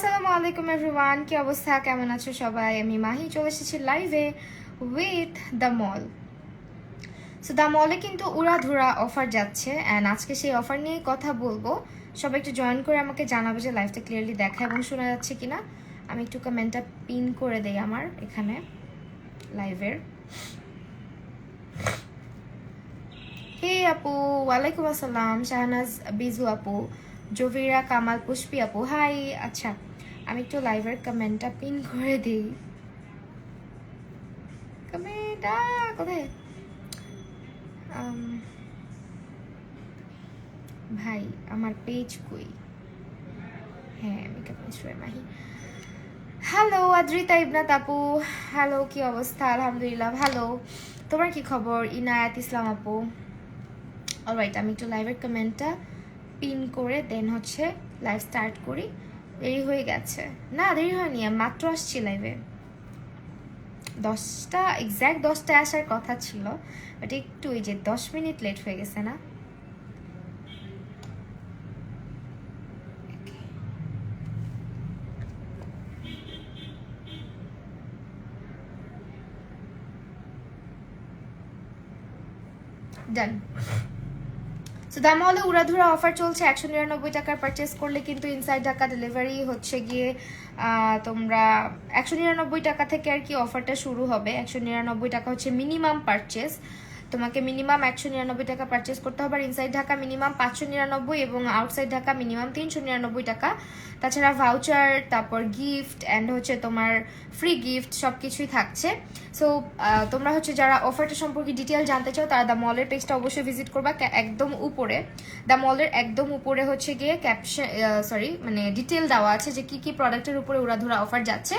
আসসালামু আলাইকুম এভরিওয়ান, কি অবস্থা, কেমন আছো সবাই? আমি মাহি চলে এসেছি লাইভে with the mall. So the মলে কিন্তু উড়াধুরা অফার যাচ্ছে অ্যান্ড আজকে সেই অফার নিয়েই কথা বলবো। সবাই একটু জয়েন করে আমাকে জানাবে যে লাইভটা ক্লিয়ারলি দেখা এবং শোনা যাচ্ছে কিনা। আমি একটু কমেন্টটা পিন করে দেই আমার এখানে লাইভের। হে আপু, ওয়ালাইকুম আসসালাম। শাহনাজ বিজু আপু, জভিরা কামাল পুষ্পি আপু, হাই। আচ্ছা, আমি একটু লাইভের কমেন্টটা পিন করে দিই। কমেন্টটা কোথায়? ভাই আমার পেজ কই? হ্যাঁ, makeup mister Mahi. Hello Adrita Ibnat আপু, হ্যালো, কি অবস্থা? আলহামদুলিল্লাহ ভালো। তোমার কি খবর? ইনায়াত ইসলাম আপু। অলরাইট, আমি একটু লাইভের কমেন্টটা পিন করে দেন হচ্ছে লাইভ স্টার্ট করি। দেরি হয়ে গেছে? না, দেরি হয়নি, আমি মাত্র আসছি লাইভে। 10টা এক্স্যাক্ট 10টায় আসার কথা ছিল, বাট একটু ওই যে 10 মিনিট লেট হয়ে গেছে না। ডান। সো দাম হলে উড়াধুরা অফার চলছে। 199 টাকার পারচেস করলে কিন্তু ইনসাইড ঢাকা ডেলিভারি হচ্ছে গিয়ে তোমরা 199 টাকা থেকে আর কি অফারটা শুরু হবে। 199 টাকা হচ্ছে মিনিমাম পারচেস। তোমাকে মিনিমাম 199 টাকা পারচেস করতে হবে। আর ইনসাইড ঢাকা মিনিমাম 599 এবং আউটসাইড ঢাকা মিনিমাম 399 টাকা। তাছাড়া ভাউচার, তারপর গিফট অ্যান্ড হচ্ছে তোমার ফ্রি গিফট সব কিছুই থাকছে। সো তোমরা হচ্ছে যারা অফারটা সম্পর্কে ডিটেল জানতে চাও তারা দ্য মলের পেজটা অবশ্যই ভিজিট করবা। একদম উপরে দ্য মলের একদম উপরে হচ্ছে গিয়ে ক্যাপশন মানে ডিটেল দেওয়া আছে যে কি কি প্রোডাক্টের উপরে উড়াধুরা অফার যাচ্ছে।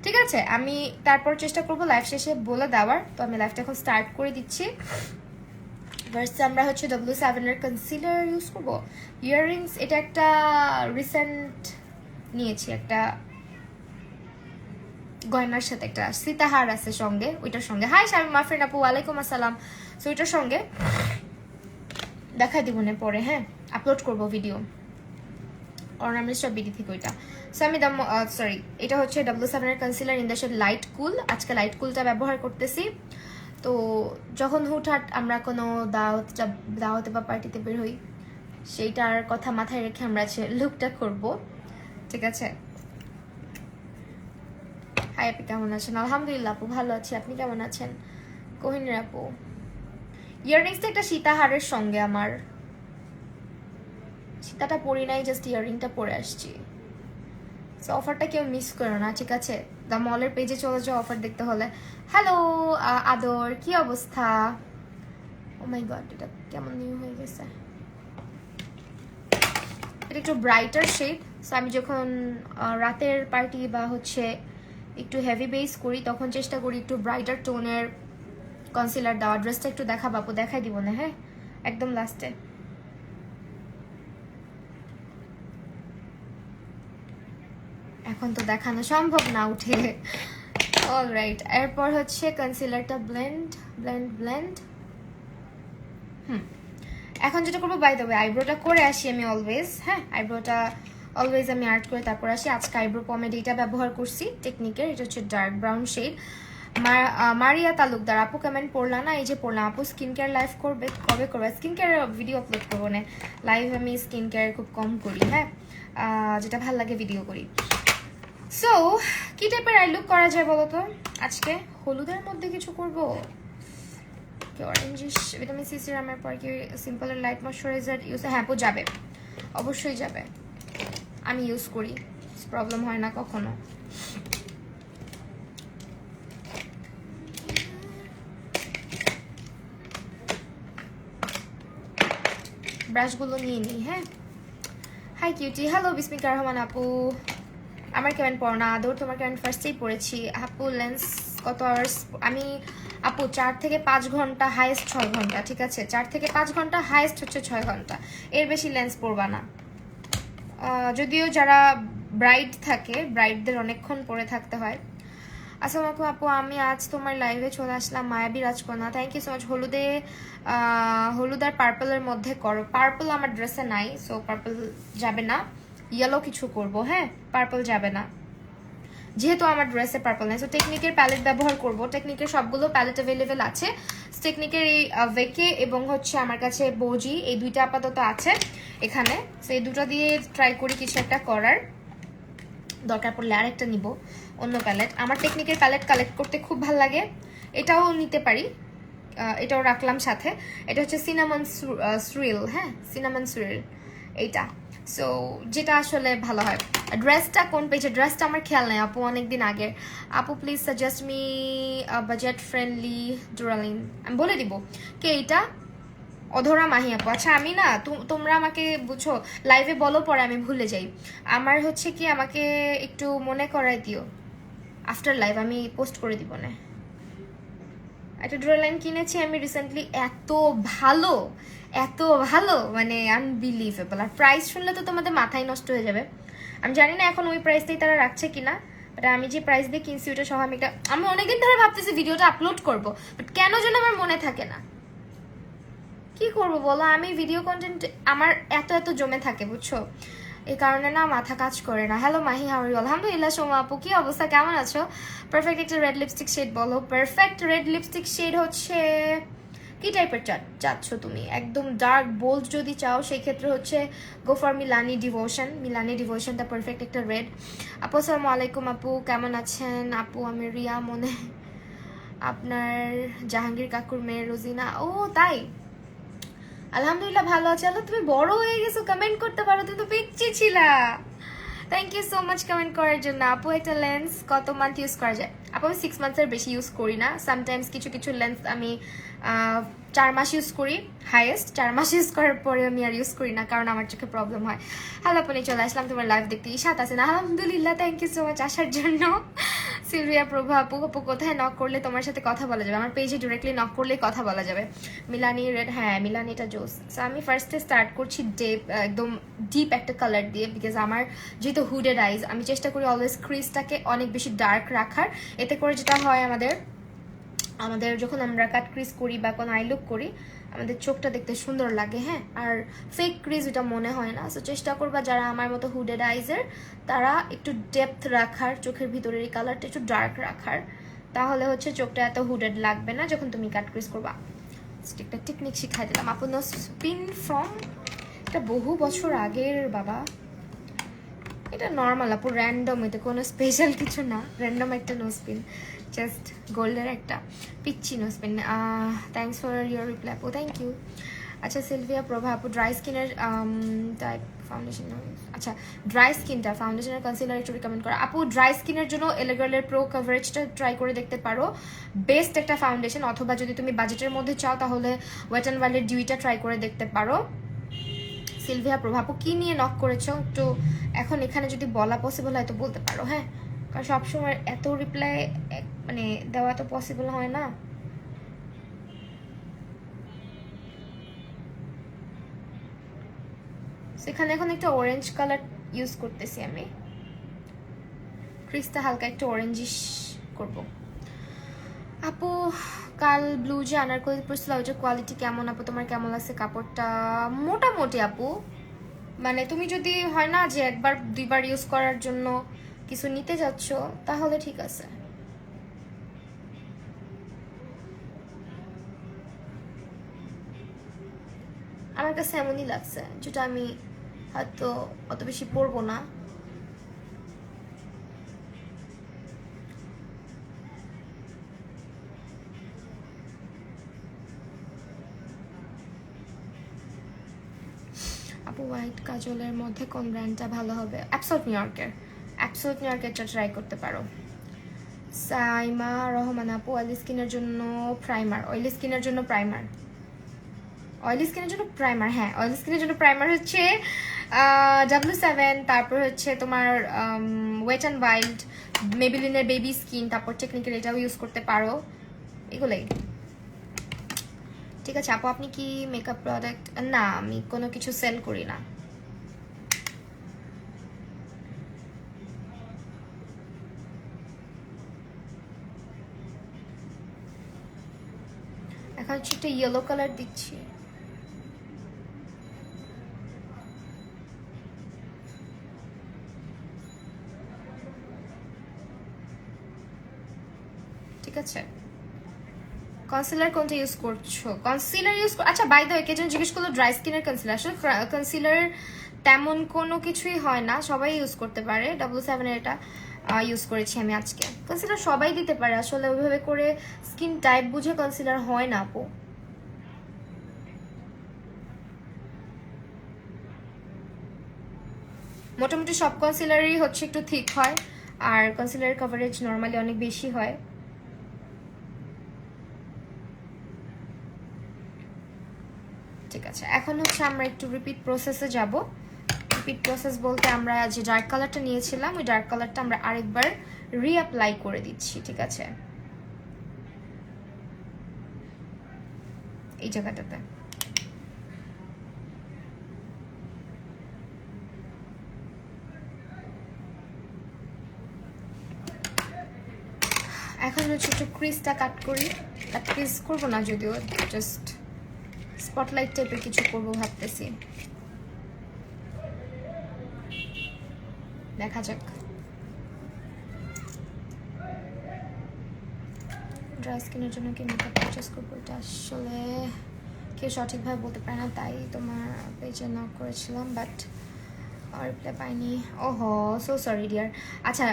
ঠিক আছে, আমি তারপর চেষ্টা করবো লাইভ শেষে বলে দেওয়ার। তো আমি লাইভটা এখন স্টার্ট করে দিচ্ছি। ফার্স্টে আমরা হচ্ছে W7 এর কনসিলার ইউজ করবো। ইয়াররিংস, এটা একটা রিসেন্ট নিয়েছি, একটা গয়নার সাথে একটা সীতাহার আছে সঙ্গে, ওইটার সঙ্গে। হাই শামি মাফরিন আপু, ওয়ালাইকুম আসসালাম। সো ওইটার সঙ্গে দেখা দিব না পরে, হ্যাঁ আপলোড করবো ভিডিও অর্নামেন্টস সব বিডি থেকে ওইটা। সো আমি এটা হচ্ছে W7 এর concealer in the shade light cool. আজকে লাইট কুলটা ব্যবহার করতেছি। তো যখন হুটহাট আমরা কোনো দাওয়াতে বা পার্টিতে বের হই, সেইটার কথা মাথায় রেখে আমরা লুকটা করব। ঠিক আছে। হাই আপনি কেমন আছেন? আলহামদুলিল্লাহ আপু ভালো আছি, আপনি কেমন আছেন? কোহিনুর আপু, ইয়াররিংসটা একটা সীতাহারের সঙ্গে, আমার সীতাটা পরি নাই, জাস্ট ইয়াররিংটা পরে আসছি। সো অফারটা কেউ মিস করো না, ঠিক আছে? দ্য মলের পেজে চলে যাও অফার দেখতে হলে। হ্যালো আদর, কি অবস্থা? ও মাই গড, এটা কেমন নিউ হয়ে গেছে। এটা একটু ব্রাইটার শেড। সো আমি যখন রাতের পার্টি বা হচ্ছে একটু হেভি বেস করি তখন চেষ্টা করি একটু ব্রাইটার টোনের কনসিলার দেওয়া। ড্রেসটা একটু দেখা বাপু, দেখাই দিব না, হ্যাঁ একদম লাস্টে। এখন তো দেখানো সম্ভব না উঠে। অলরাইট, এরপর হচ্ছে কনসিলারটা ব্লেন্ড। এখন যেটা করবো, বাই দ্য ওয়ে আইব্রোটা করে আসি আমি অলওয়েজ। হ্যাঁ, আইব্রোটা অলওয়েজ আমি আর্ট করে তারপর আসি। আজকে আইব্রো পমেড এইটা ব্যবহার করছি টেকনিকের, এটা হচ্ছে dark brown shade. Maria Talukdar আপু কমেন্ট পড়লা না? এই যে পড়লাম আপু। স্কিন কেয়ার লাইভ করবে? কবে করবে? স্কিন কেয়ার ভিডিও আপলোড করবো না, লাইভ আমি স্কিন কেয়ার খুব কম করি। হ্যাঁ, যেটা ভাল লাগে ভিডিও করি। সো কি টাইপের আই লুক করা যায় বলো তো? আজকে হলুদের মধ্যে কিছু করবো, কি অরেঞ্জিশ ভিটামিন সি সিরামের পর কি সিম্পলের লাইট ময়শ্চারাইজার ইউজ? হ্যাঁ আপু যাবে, অবশ্যই যাবে, আমি ইউজ করি, প্রবলেম হয় না কখনো। ব্রাশগুলো নিয়ে নিই। হ্যাঁ, হাই কিউটি, হ্যালো বিস্মিকা রহমান আপু। আমার কেমন পড়না আদর? তোমার কেমন ফার্স্টেই পড়েছি আপু। লেন্স কত আওয়ার্স? আমি আপু 4 থেকে 5 ঘন্টা, হাইয়েস্ট 6 ঘন্টা। ঠিক আছে, 4 থেকে 5 ঘন্টা, হাইয়েস্ট হচ্ছে 6 ঘন্টা, এর বেশি লেন্স পরবা না। যদিও যারা ব্রাইড থাকে, ব্রাইডদের অনেকক্ষণ পরে থাকতে হয়। আসসালামু আলাইকুম আপু, আমি আজ তোমার লাইভে চলে আসলাম। মায়াবী রাজকন্যা, থ্যাংক ইউ সো মাচ। হলুদ আর পার্পলের মধ্যে করো। পার্পল আমার ড্রেসে নাই, সো পার্পল যাবে না। ইয়েলো কিছু করব, হ্যাঁ, পার্পল যাবে না, যেহেতু আমার ড্রেসে পার্পল নাই। সো টেকনিকের প্যালেট ব্যবহার করব। টেকনিকের সবগুলো প্যালেট অ্যাভেলেবেল আছে। টেকনিকের এই ভেকে এবং হচ্ছে আমার কাছে বোজি, এই দুইটা আপাতত আছে এখানে। সো এই দুটো দিয়ে ট্রাই করি কিছু একটা করার। দরকার পড়লে আরেকটা নিব অন্য প্যালেট। আমার টেকনিকের প্যালেট কালেক্ট করতে খুব ভালো লাগে, এটাও নিতে পারি, এটাও রাখলাম সাথে। এটা হচ্ছে সিনামন সুরিল, হ্যাঁ, সিনামন সুরিল এইটা। সো যেটা আসলে ভালো হয়। ড্রেসটা কোন পেজে? ড্রেসটা আমার খেয়াল নাই আপু, অনেকদিন আগের। আপু please suggest me budget friendly ডুরালিন। আমি বলে দিব কে এইটা। অধরা মাহি আপু। আচ্ছা আমি না, তোমরা আমাকে বুঝছো লাইভে বলো, পরে আমি ভুলে যাই। আমার হচ্ছে কি, আমাকে একটু মনে করাই দিও আফটার লাইভ, আমি পোস্ট করে দিব না। একটা ড্রলাইন কিনেছি আমি রিসেন্টলি, এত ভালো, এত ভালো, মানে আনবিলিভেবল। আর প্রাইস শুনলে তো তোমাদের মাথায় নষ্ট হয়ে যাবে। আমি জানি না এখন ওই প্রাইসটাই তারা রাখছে কিনা, বাট আমি যে প্রাইস দিয়ে কিনছি ওটা সহ আমি অনেকদিন ধরে ভাবতেছি ভিডিওটা আপলোড করব, বাট কেন যেন আমার মনে থাকে না। কি করব বলো, আমি ভিডিও কন্টেন্ট আমার এত এত জমে থাকে বুঝছো, এই কারণে না মাথা কাজ করে না। Hello Mahi, how are you? আলহামদুলিল্লাহ। সোমা আপু কি অবস্থা, কেমন আছো? পারফেক্ট একটা রেড লিপস্টিক শেড বলো। পারফেক্ট রেড লিপস্টিক শেড হচ্ছে কি টাইপের চাচ্ছ তুমি? একদম ডার্ক বোল্ড যদি চাও সেই ক্ষেত্রে হচ্ছে গো ফর মিলানি ডিভোশন। মিলানি ডিভোশনটা পারফেক্ট একটা রেড। আপু আসসালামু আলাইকুম আপু, কেমন আছেন? আপু আমি রিয়া, মনে আপনার জাহাঙ্গীর কাকুর মেয়ে রোজিনা। ও তাই, আলহামদুলিল্লাহ ভালো আছে। আল্লাহ তুমি বড় হয়ে গেছো, কমেন্ট করতে পারো, তুমি তো পিচ্ছি ছিলা। Thank you so much comment করার জন্য। আপু একটা লেন্স কত মান্থ ইউজ করা যায়? আপু আমি 6 মান্থসের বেশি ইউজ করি না। সামটাইমস কিছু কিছু লেন্স আমি 4 মাস ইউজ করি, হাইয়েস্ট 4 মাস ইউজ করার পরে আমি আর ইউজ করি না, কারণ আমার চোখে প্রবলেম হয়। হ্যালো আপনি, চলে আসলাম তোমার লাইভ দেখতে। ইশাত আছেন, আলহামদুলিল্লাহ, থ্যাংক ইউ সো মাচ আসার জন্য। সিলভিয়া প্রভা আপু, আপু কোথায় নক করলে তোমার সাথে কথা বলা যাবে? আমার পেজে ডিরেক্টলি নক করলেই কথা বলা যাবে। মিলানি রেড, হ্যাঁ মিলানিটা জোস। সো আমি ফার্স্টে স্টার্ট করছি একদম ডিপ একটা কালার দিয়ে, বিকজ আমার যেহেতু হুডেড আইজ, আমি চেষ্টা করি অলওয়েজ ক্রিজটাকে অনেক বেশি ডার্ক রাখার। এতে করে যেটা হয়, আমাদের যখন আমরা কাট ক্রিজ করি বা কোনো আই লুক করি, আমাদের চোখটা দেখতে সুন্দর লাগে, হ্যাঁ, আর ফেক ক্রিজ ওটা মনে হয় না। সো চেষ্টা করবা যারা আমার মতো হুডেড আইজের, তারা একটু ডেপথ রাখার, চোখের ভিতরের এই কালারটা একটু ডার্ক রাখার, তাহলে হচ্ছে চোখটা এত হুডেড লাগবে না যখন তুমি কাট ক্রিজ করবা। একটা টেকনিক শিখাই দিলাম আপু। নো স্পিন ফ্রম, এটা বহু বছর আগের বাবা, এটা নর্মাল আপু, র্যান্ডম, এটা কোনো স্পেশাল কিছু না, র্যান্ডম একটা নো স্পিন, জাস্ট গোল্ডের একটা পিচ্ছি nose pin. Thanks for your reply আপু, থ্যাংক ইউ। আচ্ছা সিলভিয়া প্রভা আপু, ড্রাই স্কিনের টাইপ ফাউন্ডেশন, আচ্ছা ড্রাই স্কিনটা ফাউন্ডেশনের কনসিলার একটু রিকমেন্ড করা আপু। ড্রাই স্কিনের জন্য এলেগার্লের প্রো কভারেজটা ট্রাই করে দেখতে পারো, বেস্ট একটা ফাউন্ডেশন। অথবা যদি তুমি বাজেটের মধ্যে চাও তাহলে ওয়েট অ্যান্ড ওয়াইল্ডের ডিউইটা ট্রাই করে দেখতে পারো। সিলভিয়া প্রভা আপু কি নিয়ে নক করেছো একটু এখন এখানে যদি বলা পসিবল হয় তো বলতে পারো, হ্যাঁ, কারণ সবসময় এত রিপ্লাই মানে দেওয়া তো পসিবল হয় না। সেখানে এখন একটা অরেঞ্জ কালার ইউজ করতেছি আমি, ক্রিস্টা হালকা একটু অরেঞ্জিশ করব। আপু কাল ব্লু যে আনারকলি পরছিল ওইটার কোয়ালিটি কেমন আপু? তোমার কেমন লাগছে কাপড়টা? মোটামুটি আপু, মানে তুমি যদি হয় না যে একবার দুইবার ইউজ করার জন্য কিছু নিতে যাচ্ছ, তাহলে ঠিক আছে। আমার কাছে এমনই লাগছে, যেটা আমি হয়তো অত বেশি পরবো না। আপু হোয়াইট কাজলের মধ্যে কোন ব্র্যান্ডটা ভালো হবে? অ্যাবসোলিউট নিউ ইয়র্কেরটা ট্রাই করতে পারো। সাইমা রহমান আপু, অয়েলি স্কিনের জন্য প্রাইমার, অয়েলি স্কিনের জন্য প্রাইমার, অয়েলি স্কিনের জন্য প্রাইমার, হ্যাঁ অয়েলি স্কিনের জন্য প্রাইমার হচ্ছে W7, তারপর হচ্ছে তোমার ওয়েট অ্যান্ড ওয়াইল্ড, মেবিলিনের বেবি স্কিন, তারপর টেকনিক্যাল এটাও ইউজ করতে পারো, এগুলোই। ঠিক আছে আপু, আপনি কি মেকআপ প্রোডাক্ট? না, আমি কোনো কিছু সেল করি না। এখন হচ্ছে একটা ইয়েলো কালার দিচ্ছি। ঠিক আছে? কনসিলার কোনটা ইউজ করছো? কনসিলার ইউজ, আচ্ছা বাই দ্য ওয়ে, কে যেন জিজ্ঞেস করলো ড্রাই স্কিনের কনসিলার। আসলে কনসিলার তেমন কোনো কিছুই হয় না, সবাই ইউজ করতে পারে। W7 এর এটা ইউজ করেছি আমি আজকে। কনসিলার সবাই দিতে পারে, আসলে ওইভাবে করে স্কিন টাইপ বুঝে কনসিলার হয় না আপু। মোটামুটি সব কনসিলারই হচ্ছে একটু থিক হয়, আর কনসিলারের কভারেজ নর্মালি অনেক বেশি হয়। ঠিক আছে, এখন হচ্ছে আমরা একটু রিপিট প্রসেসে যাব। রিপিট প্রসেস বলতে আমরা যে ডার্ক কালারটা নিয়েছিলাম ওই ডার্ক কালারটা আমরা আরেকবার রিঅ্যাপ্লাই করে দিচ্ছি, ঠিক আছে? এই জায়গাটাতে এখন হচ্ছে একটু ক্রিজটা কাট করি। কাট ক্রিজ করবো না যদিও, জাস্ট স্পটলাইট টাইপের কিছু করবো ভাবতেছি, দেখা যাক। ড্রাই স্কিনের জন্য কি মেকআপ পারচেস করবো, এটা আসলে কেউ সঠিকভাবে বলতে পারে না, তাই তোমার পেজে নক করেছিলাম বাট রিপ্লাই পাইনি। ওহো, সো সরি ডিয়ার। আচ্ছা,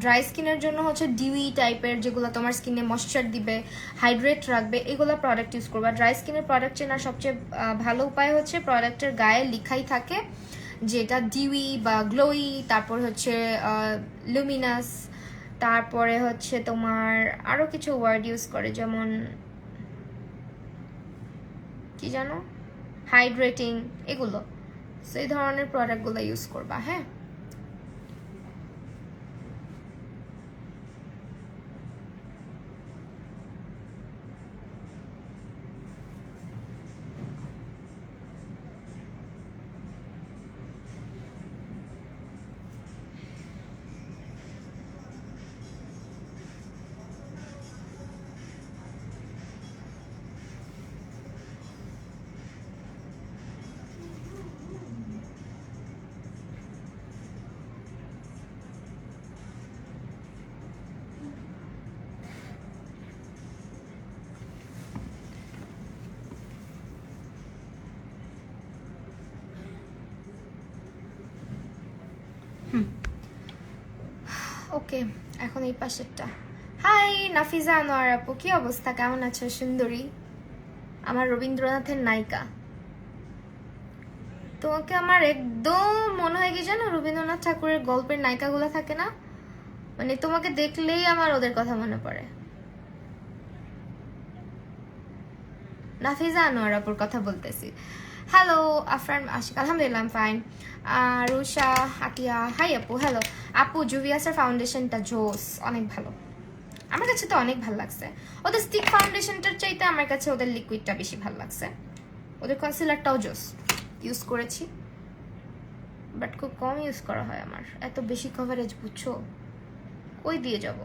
ড্রাই স্কিনের জন্য হচ্ছে ডিউই টাইপের যেগুলো তোমার স্কিনে ময়েশ্চার দিবে, হাইড্রেট রাখবে, এগুলো প্রোডাক্ট ইউজ করবা। ড্রাই স্কিনের প্রোডাক্ট চেনার সবচেয়ে ভালো উপায় হচ্ছে প্রোডাক্টের গায়ে লেখাই থাকে যেটা ডিউই বা গ্লোই, তারপর হচ্ছে লুমিনাস, তারপরে হচ্ছে তোমার আরও কিছু ওয়ার্ড ইউজ করে, যেমন কি জানো, হাইড্রেটিং, এগুলো। সেই ধরনের প্রোডাক্টগুলো ইউজ করবা, হ্যাঁ? ওকে, এখন এই পাশেরটা। হাই নাফিজা আনোয়ার আপু, কি অবস্থা, কেমন আছো সুন্দরী, আমার রবীন্দ্রনাথের নায়িকা? তোমাকে আমার একদম মনে হয় কি জানো, রবীন্দ্রনাথ ঠাকুরের গল্পের নায়িকাগুলো থাকে না, মানে তোমাকে দেখলেই আমার ওদের কথা মনে পড়ে। নাফিজা আনোয়ার আপুর কথা বলতেছি। হ্যালো আফরান আশিক, আলহামদুলিল্লাহ I am fine. Rusha Atia, high আপু। হ্যালো আপু, জুভিয়াসের ফাউন্ডেশনটা জোস, অনেক ভালো, আমার কাছে তো অনেক ভালো লাগছে। ওদের স্টিক ফাউন্ডেশনটার চাইতে আমার কাছে ওদের লিকুইডটা বেশি ভালো লাগছে। ওদের কনসিলারটাও জোস, ইউজ করেছি বাট খুব কম ইউজ করা হয় আমার, এত বেশি কভারেজ বুঝছো, কই দিয়ে যাব?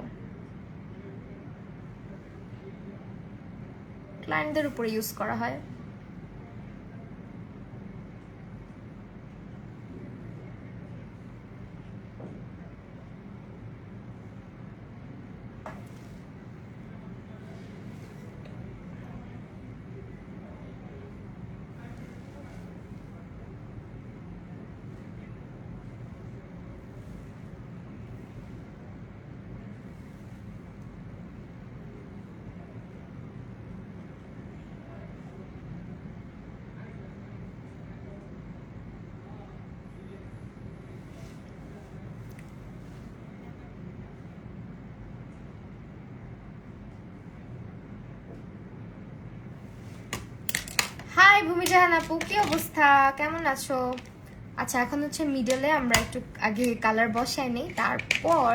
ক্লায়েন্টদের উপরে ইউজ করা হয়। হাই ভূমিজাহান আপু, কি অবস্থা, কেমন আছো? আচ্ছা, এখন হচ্ছে মিডলে আমরা একটু আগে কালার বসাই নেই, তারপর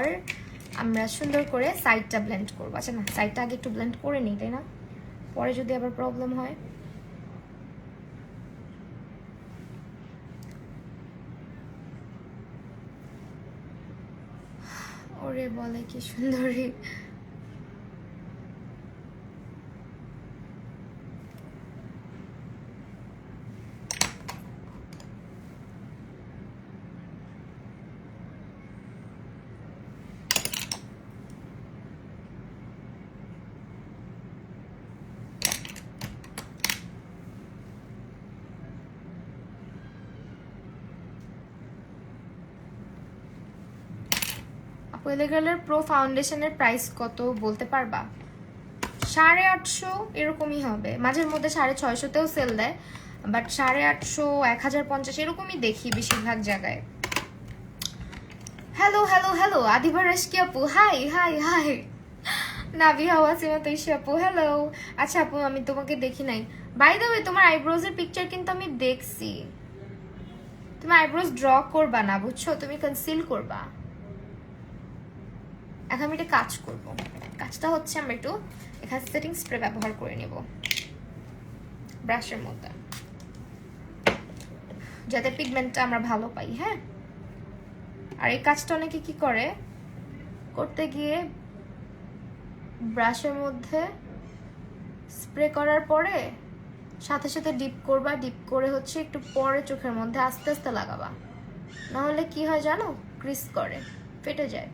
আমরা সুন্দর করে সাইডটা ব্লেন্ড করবো। আচ্ছা না, সাইডটা আগে একটু ব্লেন্ড করে নিই, তাই না? পরে যদি আবার প্রবলেম হয়। ওরে বলে কি সুন্দরী। এলেগার্লের প্রো ফাউন্ডেশনের প্রাইস কত বলতে পারবা? 850 এরকমই হবে, মাঝের মধ্যে 650-তেও সেল দেয়, বাট 850, 1050 এরকমই দেখি বেশিরভাগ জায়গায়। Hello hello hello Adiba Rashki আপু, hi hi hi. Nabiha Wasima Toishi আপু, হ্যালো। আচ্ছা আপু, আমি তোমাকে দেখি নাই। বাই দ্য ওয়ে, তোমার আইব্রোজের পিকচার কিন্তু আমি দেখছি। তুমি আইব্রোজ ড্র করবা না, বুঝছো? তুমি কনসিল করবা। এখন আমি একটা কাজ করবো। কাজটা হচ্ছে আমরা একটু এখানে সেটিং স্প্রে ব্যবহার করে নেব ব্রাশের মধ্যে, যাতে পিগমেন্টটা আমরা ভালো পাই। হ্যাঁ, আর এই কাজটা অনেকে কি করে, করতে গিয়ে ব্রাশের মধ্যে স্প্রে করার পরে সাথে সাথে ডিপ করবা, ডিপ করে হচ্ছে একটু পরে চোখের মধ্যে আস্তে আস্তে লাগাবা, নাহলে কি হয় জানো, ক্রিস করে, ফেটে যায়।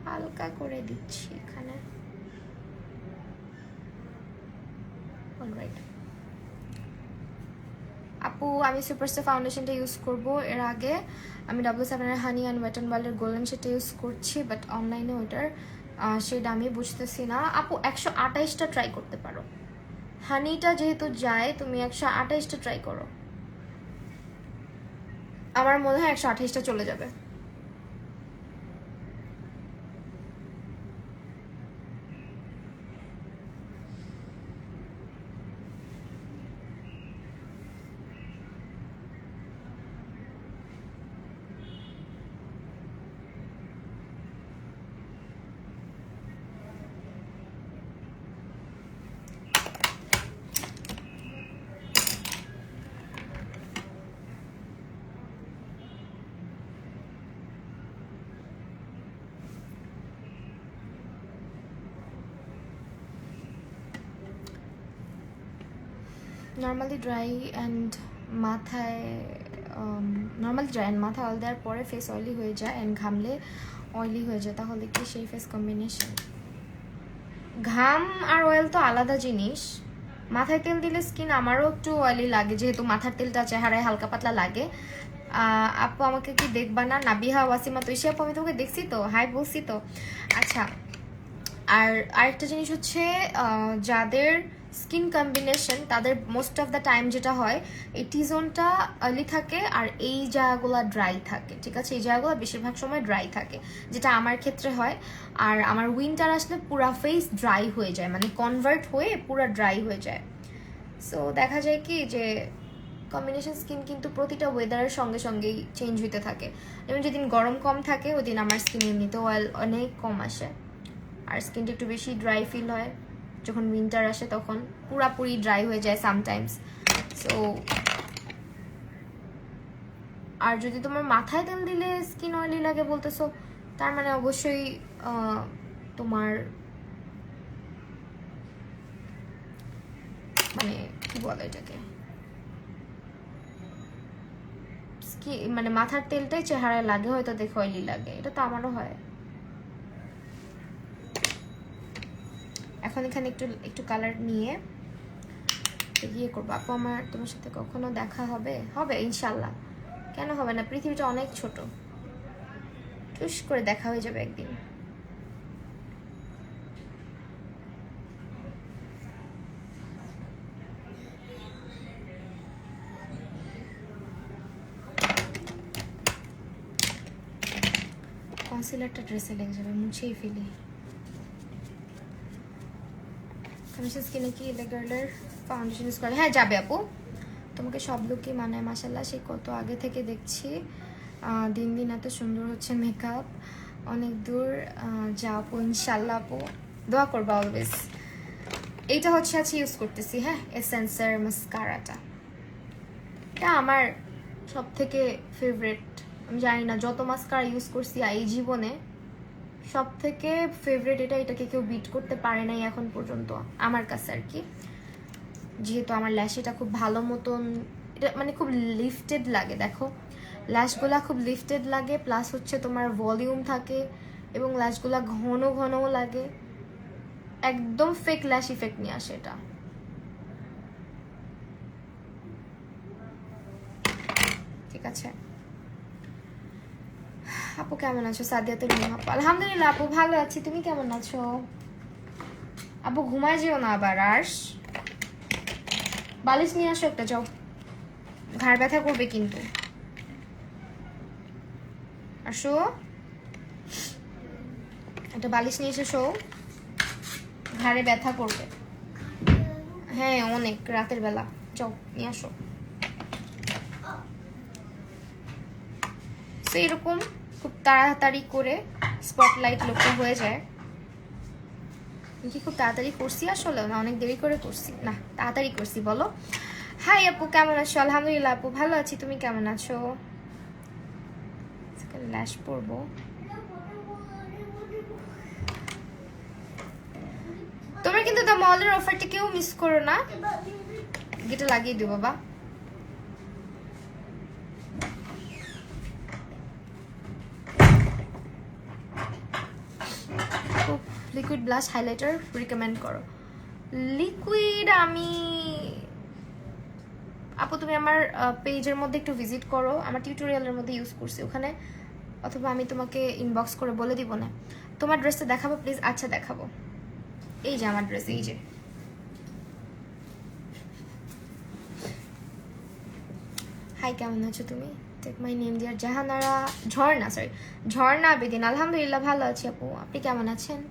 হালকা করে দিচ্ছি এখানে। অলরাইট আপু, আমি সুপারস্টার ফাউন্ডেশনটা ইউজ করব। এর আগে আমি W7 এর হানি অ্যান্ড ওয়েট অ্যান্ড ওয়াইল্ডের গোল্ডেন সেটা ইউজ করছি, বাট অনলাইনে ওইটার সেটা আমি বুঝতেছি না। আপু 128টা ট্রাই করতে পারো, হানিটা যেহেতু যায়, তুমি 128টা ট্রাই করো, আমার মনে হয় 128টা চলে যাবে। নর্মালি ড্রাই অ্যান্ড মাথায় অয়েল দেওয়ার পরে ফেস অয়েলি হয়ে যায় অ্যান্ড ঘামলে অয়েলি হয়ে যায়, তাহলে কি সেই ফেস কম্বিনেশন? ঘাম আর অয়েল তো আলাদা জিনিস। মাথায় তেল দিলে স্কিন আমারও একটু অয়েলি লাগে, যেহেতু মাথার তেলটা চেহারায় হালকা পাতলা লাগে। আপু আমাকে কি দেখবা না? নাবিহা ওয়াসিমা তৈশি আপু, আমি তোমাকে দেখছি তো, হাই বলছি তো। আচ্ছা, আর আরেকটা জিনিস হচ্ছে, যাদের স্কিন কম্বিনেশন, তাদের মোস্ট অফ দ্য টাইম যেটা হয়, এই টি জোনটা অয়েলি থাকে আর এই জায়গাগুলো ড্রাই থাকে। ঠিক আছে, এই জায়গাগুলো বেশিরভাগ সময় ড্রাই থাকে, যেটা আমার ক্ষেত্রে হয়। আর আমার উইন্টার আসলে পুরা ফেস ড্রাই হয়ে যায়, মানে কনভার্ট হয়ে পুরা ড্রাই হয়ে যায়। সো দেখা যায় কি যে কম্বিনেশন স্কিন কিন্তু প্রতিটা ওয়েদারের সঙ্গে সঙ্গেই চেঞ্জ হতে থাকে। যেমন যেদিন গরম কম থাকে, ওই দিন আমার স্কিন এমনিতে অয়েল অনেক কম আসে, আর স্কিনটা একটু বেশি ড্রাই ফিল হয়। যখন উইন্টার আসে তখন পুরাপুরি ড্রাই হয়ে যায় সামটাইমস। সো আর যদি তোমার মাথায় তেল দিলে স্কিন অয়েলি লাগে বলতেছো, তার মানে অবশ্যই তোমার মানে কি বলে এটাকে, মানে মাথার তেলটাই চেহারায় লাগে, হয়তো দেখে অয়েলি লাগে। এটা তো আমারও হয়। এখন এখানে একটু একটু কালার নিয়ে ইয়ে করবো। আপু আমার তোমার সাথে কখনো দেখা হবে? হবে ইনশাল্লাহ, কেন হবে না? পৃথিবীটা অনেক ছোট, টুস করে দেখা হয়ে যাবে একদিন। কনসিলারটা ড্রেসে লেগে যাবে, মুছেই ফেলি। কমিশন স্কিনে কি এলেগার্লের ফাউন্ডেশন ইউজ করে? হ্যাঁ যাবে আপু, তোমাকে সব লুকই মানে মাশাল্লাহ, সে কত আগে থেকে দেখছি। দিন দিন এত সুন্দর হচ্ছে মেকআপ, অনেক দূর যা আপু, ইনশাল্লাহ আপু, দোয়া করবা অলওয়েজ। এইটা হচ্ছে আজকে ইউজ করতেছি, হ্যাঁ, এসেন্সের মাস্কারাটা। এটা আমার সব থেকে ফেভারিট। আমি জানি না, যত মাস্কারা ইউজ করছি এই জীবনে সব থেকে ফেভারিট এটা, এটাকে কেউ বিট করতে পারে নাই এখন পর্যন্ত আমার কাছে আর কি। যেহেতু আমার ল্যাশটা খুব ভালো মতন, এটা মানে খুব লিফটেড লাগে, দেখো ল্যাশগুলা খুব লিফটেড লাগে, প্লাস হচ্ছে তোমার ভলিউম থাকে, এবং ল্যাশগুলা ঘন ঘনও লাগে, একদম ফেক ল্যাশ ইফেক্ট নিয়ে আসে এটা। ঠিক আছে, আপু কেমন আছো? সাদিয়া তুমি আপু? আলহামদুলিল্লাহ আপু ভালো আছি, তুমি কেমন আছো? আপু ঘুমায় যেও না আবার। আর্শ বালিশ নিয়ে আসো একটা, যাও, ঘাড় ব্যথা করবে কিন্তু। আসো, একটা বালিশ নিয়ে এসে ঘাড়ে ব্যথা করবে। হ্যাঁ অনেক, রাতের বেলা, যাও নিয়ে আসো। তো এরকম খুব তাড়াতাড়ি করে স্পটলাইট লোকটা হয়ে যায়। কি খুব তাড়াতাড়ি করছি আসলে না অনেক দেরি করে করছি? না তাড়াতাড়ি করছি। বলো হাই আপু কেমন আছো? আলহামদুলিল্লাহ আপু ভালো আছি, তুমি কেমন আছো? ল্যাশ পরবো। তোমরা কিন্তু দ্য মলের অফারটা কেউ মিস করো না। এটা লাগিয়ে দিও বাবা। লিকুইড ব্লাশ হাইলাইটার রিকমেন্ড করো। লিকুইড আমি আপু তুমি আমার পেজের মধ্যে একটু ভিজিট করো, আমার টিউটোরিয়ালের মধ্যে ইউজ করছি ওখানে, অথবা আমি তোমাকে ইনবক্স করে বলে দিব না। তোমার ড্রেসটা দেখাবো প্লিজ? আচ্ছা দেখাবো। এই যে আমার ড্রেস, এই যে। হাই কেমন আছো তুমি? Take my name dear Jahanara, Jharna, sorry Jharna বেদিন। আলহামদুলিল্লাহ ভালো আছি আপু, আপনি কেমন আছেন?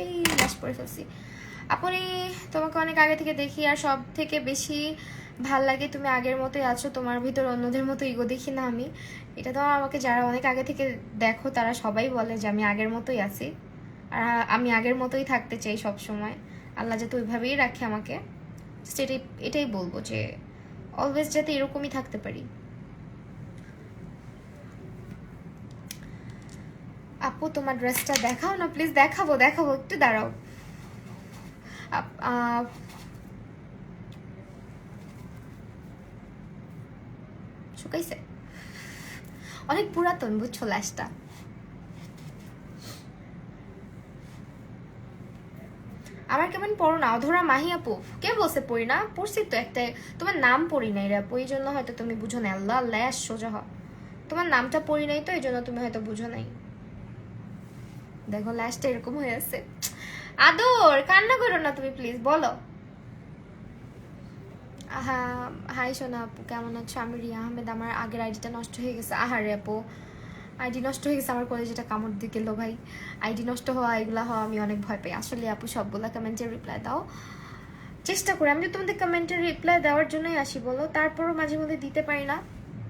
এই লাশ পরে ফেলছি। আপনি তোমাকে অনেক আগে থেকে দেখি, আর সব থেকে বেশি ভাল লাগে তুমি আগের মতোই আছো, তোমার ভিতর অন্যদের মতো ইগো দেখি না আমি। এটা তো আমাকে যারা অনেক আগে থেকে দেখো তারা সবাই বলে যে আমি আগের মতোই আছি, আর আমি আগের মতোই থাকতে চাই সব সময়। আল্লাহ যাতে ওইভাবেই রাখে আমাকে, সেটাই এটাই বলবো যে অলওয়েজ যাতে এরকমই থাকতে পারি। আপু তোমার ড্রেসটা দেখাও না প্লিজ। দেখাবো দেখাবো, একটু দাঁড়াও। শুকাইছে, অনেক পুরাতন বুঝছো ল্যাশটা। আমার কেমন পড়ো না অধরা মাহি আপু? কে বলছে পড়ি না? পড়ছি তো একটা, তোমার নাম পড়ি নাই রে আপু, এই জন্য হয়তো তুমি বুঝো না। আল্লাহ ল্যাশ সোজা হ, তোমার নামটা পড়ি নাই তো এই জন্য তুমি হয়তো বুঝো নাই। দেখো ল্যাশটা এরকম হয়ে আছে। আদর কান্না করো না তুমি প্লিজ, বলো। হাই সোনা আপু কেমন আছো? আমি রিয়া আহমেদ, আমার আগের আইডিটা নষ্ট হয়ে গেছে। আহারে আপু আইডি নষ্ট হয়ে গেছে, আমার কলেজে যেটা কামড় দিয়ে গেলো ভাই। আইডি নষ্ট হওয়া এগুলা হওয়া আমি অনেক ভয় পাই আসলে আপু। সবগুলা কমেন্টের রিপ্লাই দাও, চেষ্টা করি। আমি তোমাদের কমেন্টের রিপ্লাই দেওয়ার জন্যই আসি বলো, তারপরও মাঝে মধ্যে দিতে পারি না,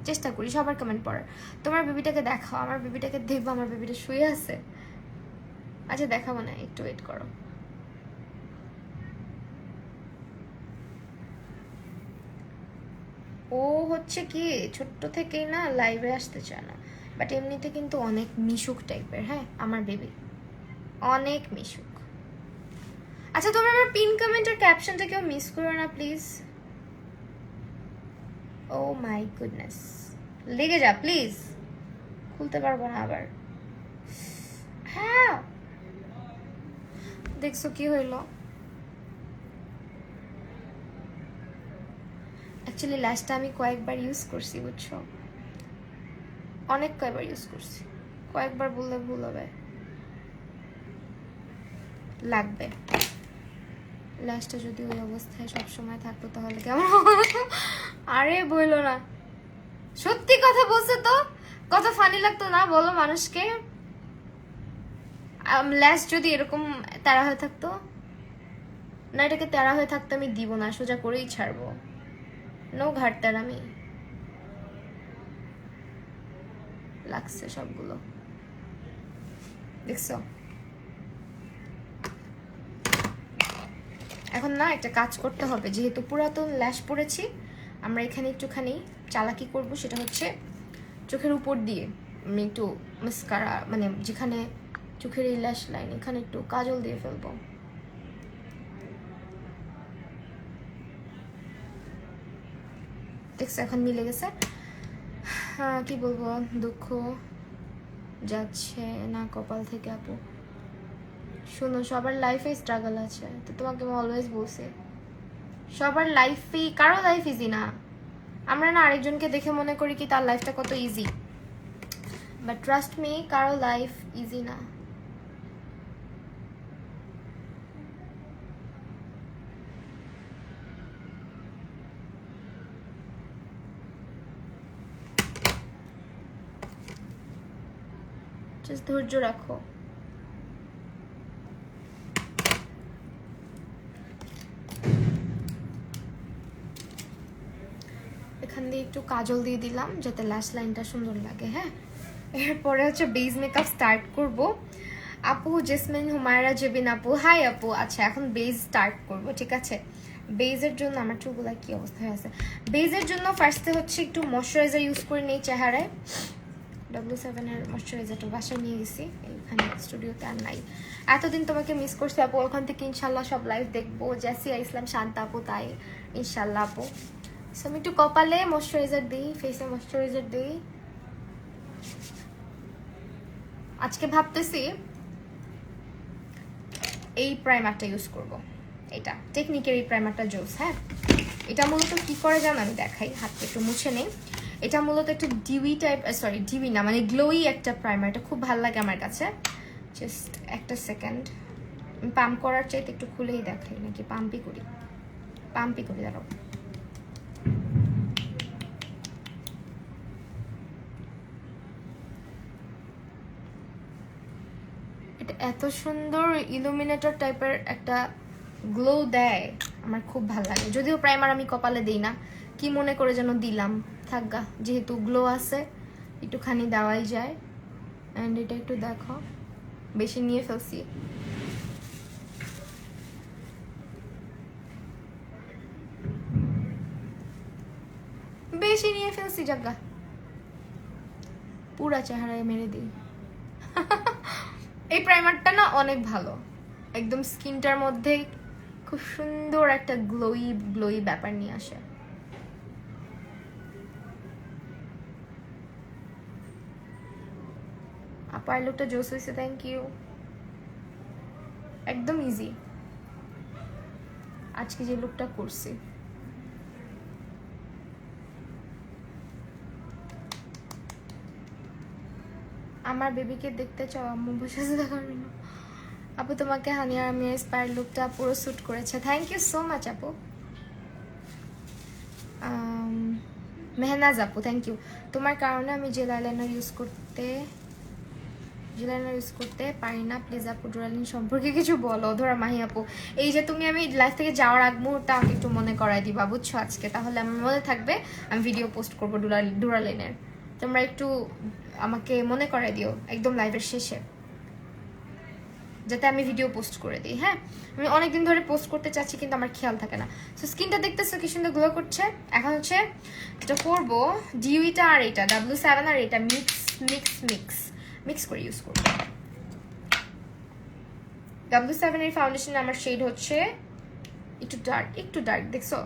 চেষ্টা করি সবার কমেন্ট পড়ার। তোমার বেবিটাকে দেখাও, আমার বেবিটাকে দেখবো, আমার বেবিটা শুয়ে আছে। আচ্ছা দেখাবো না, একটু ওয়েট করো। ও হচ্ছে কি ছোট্ট থেকেই না লাইভে আসতে চায় না, বাট এমনিতে কিন্তু অনেক মিশুক টাইপের। হ্যাঁ আমার বেবি অনেক মিশুক। আচ্ছা তোমরা আমার পিন কমেন্টের ক্যাপশনটা কেউ মিস করো না প্লিজ। ও মাই গুডনেস, লেগে যা প্লিজ, খুলতে পারবো না আবার। হ্যাঁ দেখছো কি হইলো? অ্যাকচুয়ালি ল্যাশটা আমি কয়েকবার ইউজ করছি বুঝছো, অনেক কয়েকবার ইউজ করছি। কয়েকবার বললে ভুল হবে, লাগবে। ল্যাশটা যদি ওই অবস্থায় সবসময় থাকতো তাহলে কেমন? আরে বইলো না, সত্যি কথা বলছে তো, কত ফানি লাগতো না বলো মানুষকে? ল্যাশ যদি এরকম তেরা হয়ে থাকতো না, এটাকে তেরা হয়ে থাকতে আমি দিব না, সোজা করেই ছাড়বো। নো ঘাটতার আমি লাগছে সবগুলো, দেখছো? এখন না একটা কাজ করতে হবে, যেহেতু পুরাতন ল্যাশ পড়েছি, আমরা এখানে একটুখানি চালাকি করব। সেটা হচ্ছে চোখের উপর দিয়ে আমি একটু মাস্কারা, মানে যেখানে চোখের এই ল্যাশ লাইন এখানে একটু কাজল দিয়ে ফেলবো। দেখছো এখন মিলে গেছে। হ্যাঁ কি বলবো, দুঃখ যাচ্ছে না কপাল থেকে আপু। শোনো, সবার লাইফে স্ট্রাগল আছে, তো তোমাকে আমি অলওয়েজ বলছি সবার লাইফে, কারো লাইফ ইজি না। আমরা না আরেকজনকে দেখে মনে করি কি তার লাইফটা কত ইজি, বাট ট্রাস্ট মি, কারো লাইফ ইজি না। জাস্ট ধৈর্য রাখো। এখান দিয়ে একটু কাজল দিয়ে দিলাম যাতে ল্যাশ লাইনটা সুন্দর লাগে। হ্যাঁ, এরপরে হচ্ছে বেস মেকআপ স্টার্ট করব। আপু জেসমিন হুমায়রা জেবিন আপু, হাই আপু। আচ্ছা, এখন বেস স্টার্ট করব, ঠিক আছে? বেজের জন্য আমার চুলগুলা কি অবস্থা হয়ে আছে। বেজের জন্য ফার্স্টে হচ্ছে একটু ময়শ্চারাইজার ইউজ করে নেই চেহারায়। W7 এর ময়শ্চারাইজারটা বাসায় নিয়ে গেছি, এইখানে স্টুডিওতে আর নাই। এতদিন তোমাকে মিস করছি আপু, ওখান থেকে ইনশাল্লাহ সব লাইভ দেখবো। জাসিয়া ইসলাম শান্তা আপু, তাই ইনশাল্লাহ আপু। সো আমি একটু কপালে ময়শ্চারাইজার দিই, ফেসে ময়শ্চারাইজার দিই। আজকে ভাবতেছি এই প্রাইমারটা ইউজ করব, এটা টেকনিকের এই প্রাইমারটা জোস। হ্যাঁ, এটা মূলত কি করে জানো, আমি দেখাই, হাতটা একটু মুছে নেই। এটা মূলত একটু ডিউই টাইপ, সরি ডিউই না, মানে গ্লোই একটা প্রাইমার। এটা খুব ভালো লাগে আমার কাছে। জাস্ট একটা সেকেন্ড, পাম্প করার চাইতে একটু খুলেই দেখাই, নাকি পাম্পই করি, দাঁড়াও। এটা এত সুন্দর ইলুমিনেটর টাইপের একটা গ্লো দেয়, আমার খুব ভালো লাগে। যদিও প্রাইমার আমি কপালে দিই না, কি মনে করে যেন দিলাম, থাকগা, যেহেতু গ্লো আছে একটুখানি দেওয়াই যায়। অ্যান্ড এটা একটু দেখো, বেশি নিয়ে ফেলছি। জাগা, পুরা চেহারায় মেরে দিই। এই প্রাইমারটা না অনেক ভালো, একদম স্কিনটার মধ্যে খুব সুন্দর একটা গ্লোই ব্যাপার নিয়ে আসে। আপার লুকটা জোস হয়েছে, থ্যাংক ইউ। একদম ইজি আজকে যে লুকটা করছি। আমার বেবিকে দেখতে চাও? আম্মু বসে দেখার না আপু, তোমাকে হানিয়া আমি স্পায়ার লুকটা পুরো স্যুট করেছে, থ্যাংক ইউ সো মাচ আপু। মেহনাজ আপু, থ্যাংক ইউ। তোমার কারণে আমি জেল আইলাইনার ইউজ করতে পারি না, প্লিজ আপু ডুরালিন সম্পর্কে কিছু বলো। ধরা মাহি আপু, এই যে তুমি, আমি লাইফ থেকে যাওয়ার আগ মুহূর্তে আমাকে একটু মনে করাই দিবা, বুঝছো আজকে, তাহলে আমার মনে থাকবে। আমি ভিডিও পোস্ট করবো ডুরালিনের, তোমরা একটু আমাকে মনে করাই দিও একদম লাইভের শেষে, যাতে আমি ভিডিও পোস্ট করে দিই। হ্যাঁ, আমি অনেকদিন ধরে পোস্ট করতে চাচ্ছি কিন্তু আমার খেয়াল থাকে না। সো স্কিনটা দেখতেছো কি সুন্দর গ্লো করছে। এখন হচ্ছে যেটা করবো, ডিউইটা আর এটা W7 আর এটা মিক্স করে ইউজ করবো। W7 এর ফাউন্ডেশন আমার শেড হচ্ছে একটু ডার্ক, দেখছো?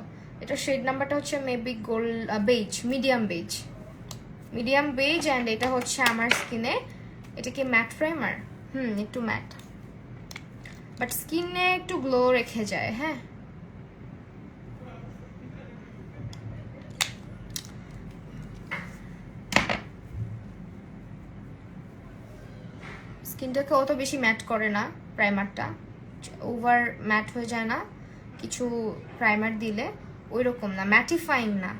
এটা শেড নাম্বারটা হচ্ছে maybe gold base, medium base. And এটা হচ্ছে আমার স্কিনে, এটা কি ম্যাট প্রাইমার? একটু ম্যাট, বাট স্কিনে একটু গ্লো রেখে যায়। হ্যাঁ, স্কিনটাকে অত বেশি ম্যাট করে না প্রাইমারটা, ওভার ম্যাট হয়ে যায় না কিছু প্রাইমার দিলে, ওই রকম না, ম্যাটিফাইং না,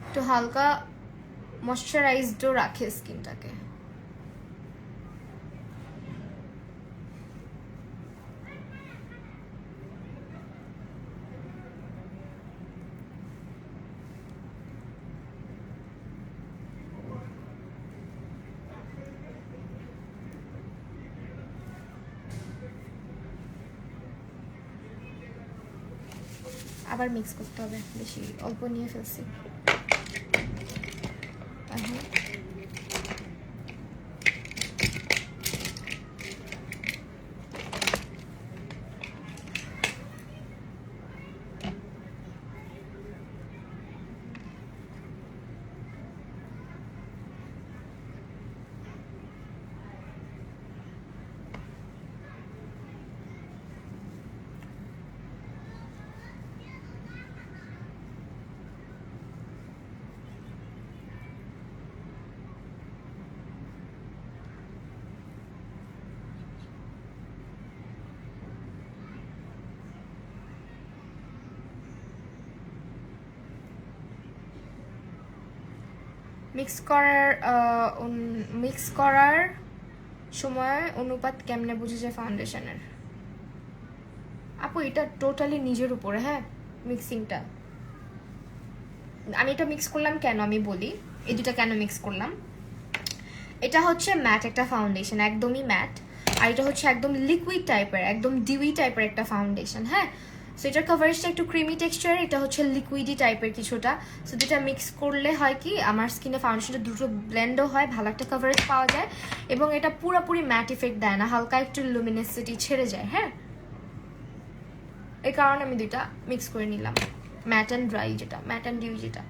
একটু হালকা ময়শ্চারাইজডও রাখে স্কিনটাকে। আবার মিক্স করতে হবে, বেশি অল্প নিয়ে ফেলছি। মিক্স করার সময় অনুপাত কেমনে বুঝে যায় ফাউন্ডেশনের? আপু এটা টোটালি নিজের উপরে, হ্যাঁ মিক্সিংটা। আমি এটা মিক্স করলাম কেন আমি বলি, এই দুটা কেন মিক্স করলাম। এটা হচ্ছে ম্যাট একটা ফাউন্ডেশন, একদমই ম্যাট, আর এটা হচ্ছে একদম লিকুইড টাইপের, একদম ডিউই টাইপের একটা ফাউন্ডেশন, হ্যাঁ। সো এটার কভারেজটা একটু ক্রিমি টেক্সচার, এটা হচ্ছে লিকুইডি টাইপের কিছুটা। সো দুটা মিক্স করলে হয় কি আমার স্কিনে ফাউন্ডেশনটা দুটো ব্লেন্ডও হয়, ভালো একটা কভারেজ পাওয়া যায়, এবং এটা পুরোপুরি ম্যাট ইফেক্ট দেয় না, হালকা একটু লুমিনেসিটি ছেড়ে যায়, হ্যাঁ। এই কারণে আমি দুইটা মিক্স করে নিলাম, ম্যাট অ্যান্ড ড্রাই যেটা, ম্যাট অ্যান্ড ডিউ যেটা।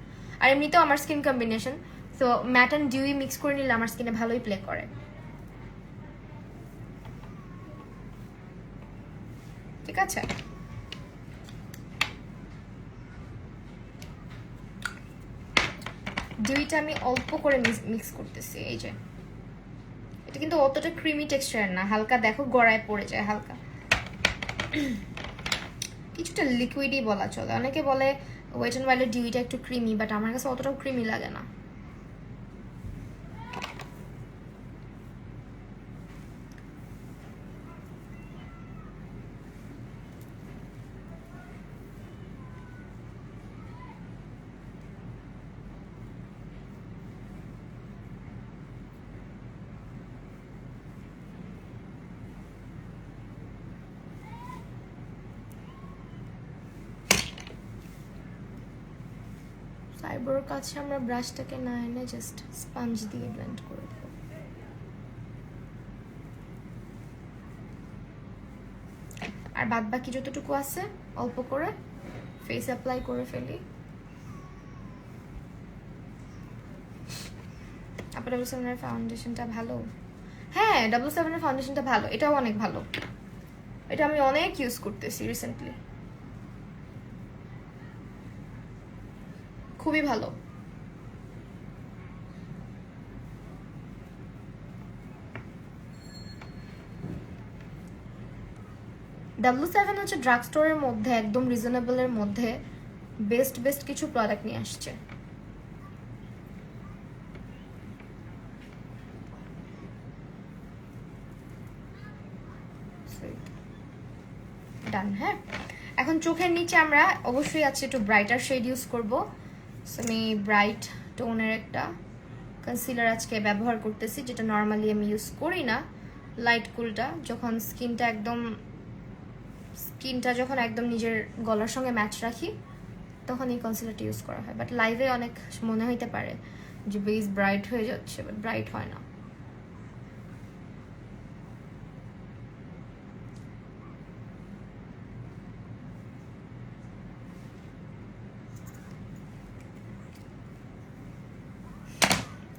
আর এমনিতেও আমার skin combination, so matte and dewy mix করে নিলে আমার স্কিনে ভালোই প্লে করে, ঠিক আছে। ডিউইটা আমি অল্প করে মিক্স করতেছি, এই যে এটা কিন্তু অতটা ক্রিমি টেক্সচার না, হালকা দেখো গড়ায় পড়ে যায় হালকা, কিছুটা লিকুইডই বলা চলে। অনেকে বলে ওয়েট অ্যান্ড ওয়াইল্ডের ডিউইটা একটু ক্রিমি, বাট আমার কাছে অতটাও ক্রিমি লাগে না। আইব্রোর কাছে আমরা ব্রাশটাকে না এনে জাস্ট স্পঞ্জ দিয়ে ব্লেন্ড করে দেব। আর বাদ বাকি যতটুকু আছে অল্প করে ফেস অ্যাপ্লাই করে ফেলি। আপনার ডাবল সেভেনের ফাউন্ডেশনটা ভালো, হ্যাঁ ডাবল সেভেনের ফাউন্ডেশনটা ভালো, এটাও অনেক ভালো, এটা আমি অনেক ইউজ করতেছি রিসেন্টলি, খুবই ভালো। W7 হচ্ছে ড্রাগ স্টোরের মধ্যে একদম রিজনেবলের মধ্যে বেস্ট কিছু প্রোডাক্ট নিয়ে আসছে। ডান, হ্যাঁ। এখন চোখের নিচে আমরা অবশ্যই আছে একটু ব্রাইটার শেড ইউজ করবো। আমি ব্রাইট টোনের একটা কনসিলার আজকে ব্যবহার করতেছি, যেটা নর্মালি আমি ইউজ করি না। লাইট কুলটা যখন স্কিনটা যখন একদম নিজের গলার সঙ্গে ম্যাচ রাখি তখন এই কনসিলারটা ইউজ করা হয়। বাট লাইভে অনেক মনে হইতে পারে যে বেস ব্রাইট হয়ে যাচ্ছে, বাট ব্রাইট হয় না।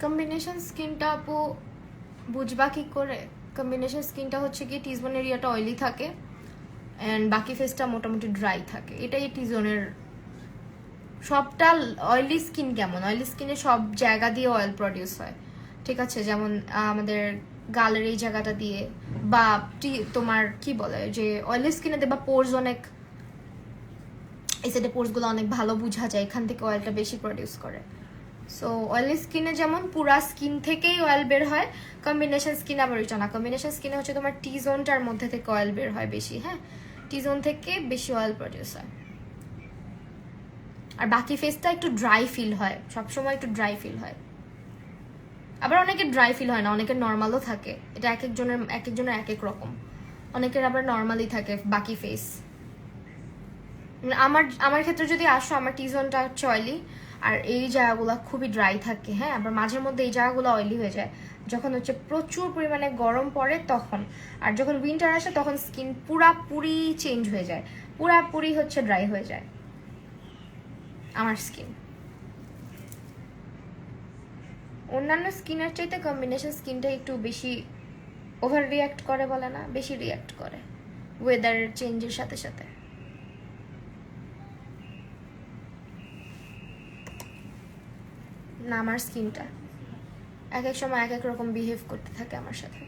কম্বিনেশন স্কিনটা আপু বুঝবা কি করে? কম্বিনেশন স্কিনটা হচ্ছে কি টি-জোন এরিয়াটা অয়েলি থাকে অ্যান্ড বাকি ফেসটা মোটামুটি ড্রাই থাকে, এটাই টি-জোনের সবটা। অয়েলি স্কিন কেমন, অয়েলি স্কিনে সব জায়গা দিয়ে অয়েল প্রডিউস হয়, ঠিক আছে। যেমন আমাদের গালের এই জায়গাটা দিয়ে, বা তোমার কি বলে যে অয়েলি স্কিনে দেবা পোর্স অনেক, এই সাইডে পোর্সগুলো অনেক ভালো বোঝা যায়, এখান থেকে অয়েলটা বেশি প্রডিউস করে। সো অয়েলি স্কিনে যেমন পুরা স্কিন থেকেই অয়েল বের হয়, কম্বিনেশন স্কিন আবার এটা না। কম্বিনেশন স্কিনে হচ্ছে তোমার টি জোনটার মধ্যে থেকে অয়েল বের হয় বেশি, হ্যাঁ, টি জোন থেকে বেশি অয়েল প্রডিউস হয়। আর বাকি ফেসটা একটু ড্রাই ফিল হয়, সবসময় একটু ড্রাই ফিল হয়। আবার অনেকের ড্রাই ফিল হয় না, অনেকের নর্মালও থাকে, এটা এক একজনের এক এক রকম। অনেকের আবার নর্মালি থাকে বাকি ফেস। আমার ক্ষেত্রে যদি আসো, আমার টি জোনটা হচ্ছে অয়েলি, আর এই জায়গাগুলো খুবই ড্রাই থাকে, হ্যাঁ। আবার মাঝের মধ্যে এই জায়গাগুলো অয়েলি হয়ে যায় যখন হচ্ছে প্রচুর পরিমাণে গরম পড়ে তখন। আর যখন উইন্টার আসে তখন স্কিন পুরাপুরি চেঞ্জ হয়ে যায়, পুরাপুরি হচ্ছে ড্রাই হয়ে যায় আমার স্কিন। অন্যান্য স্কিনের চাইতে কম্বিনেশন স্কিনটা একটু বেশি ওভার রিয়াক্ট করে, বলে না, বেশি রিয়াক্ট করে ওয়েদারের চেঞ্জের সাথে সাথে। না, আমার স্কিনটা এক এক সময় এক এক রকম বিহেভ করতে থাকে আমার সাথে।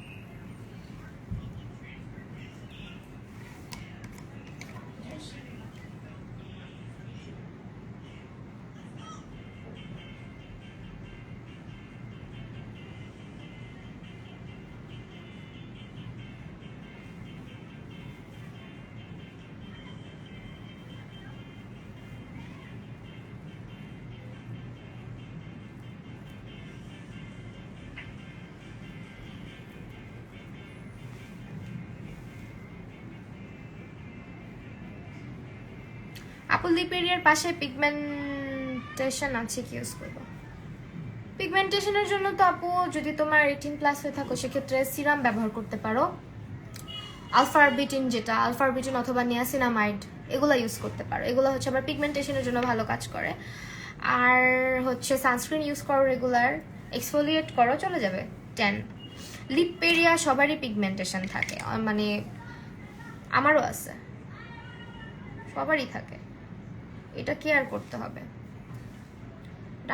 আপু লিপ এরিয়ার পাশে পিগমেন্টেশন আছে, কি ইউজ করবো? পিগমেন্টেশনের জন্য তো আপু যদি তোমার 18+ হয়ে থাকো সেক্ষেত্রে সিরাম ব্যবহার করতে পারো। আলফারবিটিন, যেটা আলফারবিটিন অথবা নিয়াসিনামাইড, এগুলো ইউজ করতে পারো। এগুলো হচ্ছে আবার পিগমেন্টেশনের জন্য ভালো কাজ করে। আর হচ্ছে সানস্ক্রিন ইউজ করো রেগুলার, এক্সফোলিয়েট করো, চলে যাবে 10। লিপ এরিয়া সবারই পিগমেন্টেশন থাকে, মানে আমারও আছে, সবারই থাকে, এটা কেয়ার করতে হবে।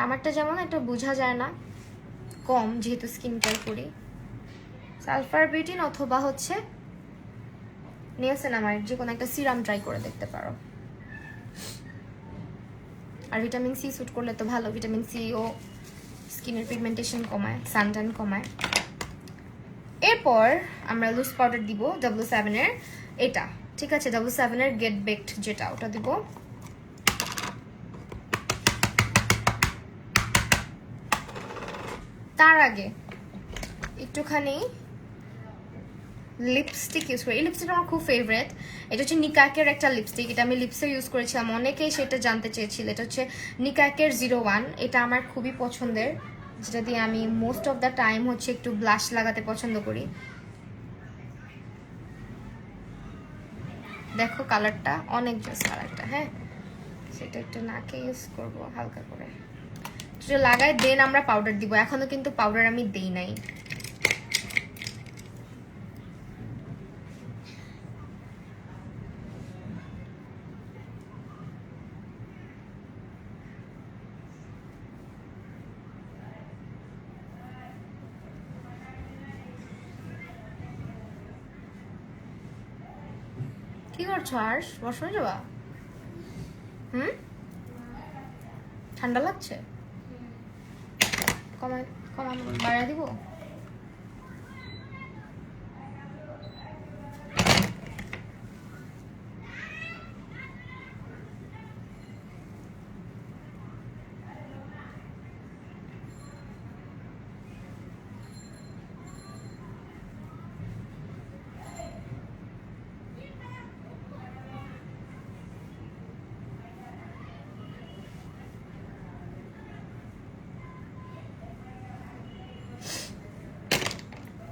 আমারটা যেমন এটা বোঝা যায় না কম, যেহেতু স্কিন কেয়ার করি। সালফারবিটিন অথবা হচ্ছে নিয়াসিনামাইড যে কোনো একটা সিরাম ট্রাই করে দেখতে পারো। আর ভিটামিন সি স্যুট করলে তো ভালো, ভিটামিন সি ও স্কিনের পিগমেন্টেশন কমায়, সানট্যান কমায়। এরপর আমরা লুজ পাউডার দিব W7 এর, এটা ঠিক আছে, W7 এর গেট বেকড যেটা, ওটা দিব। তার আগে একটুখানি লিপস্টিক ইউজ করি। এই লিপস্টিকটা আমার খুব ফেভারিট। এটা হচ্ছে নিকাকের একটা লিপস্টিক, এটা আমি লিপসে ইউজ করেছিলাম, অনেকেই সেটা জানতে চেয়েছিল। এটা হচ্ছে নিকাকের 01, এটা আমার খুবই পছন্দের, যেটা দিয়ে আমি মোস্ট অফ দ্য টাইম হচ্ছে একটু ব্লাশ লাগাতে পছন্দ করি। দেখো কালারটা অনেক জোস কালারটা, হ্যাঁ সেটা একটু নাকে ইউজ করব হালকা করে, সেটা লাগাই দেন আমরা পাউডার দিব। এখনো কিন্তু পাউডার আমি দেই নাই। কি করছো আর্শ, বসে যাবা? ঠান্ডা লাগছে? কমান কমান বাড়া দিব?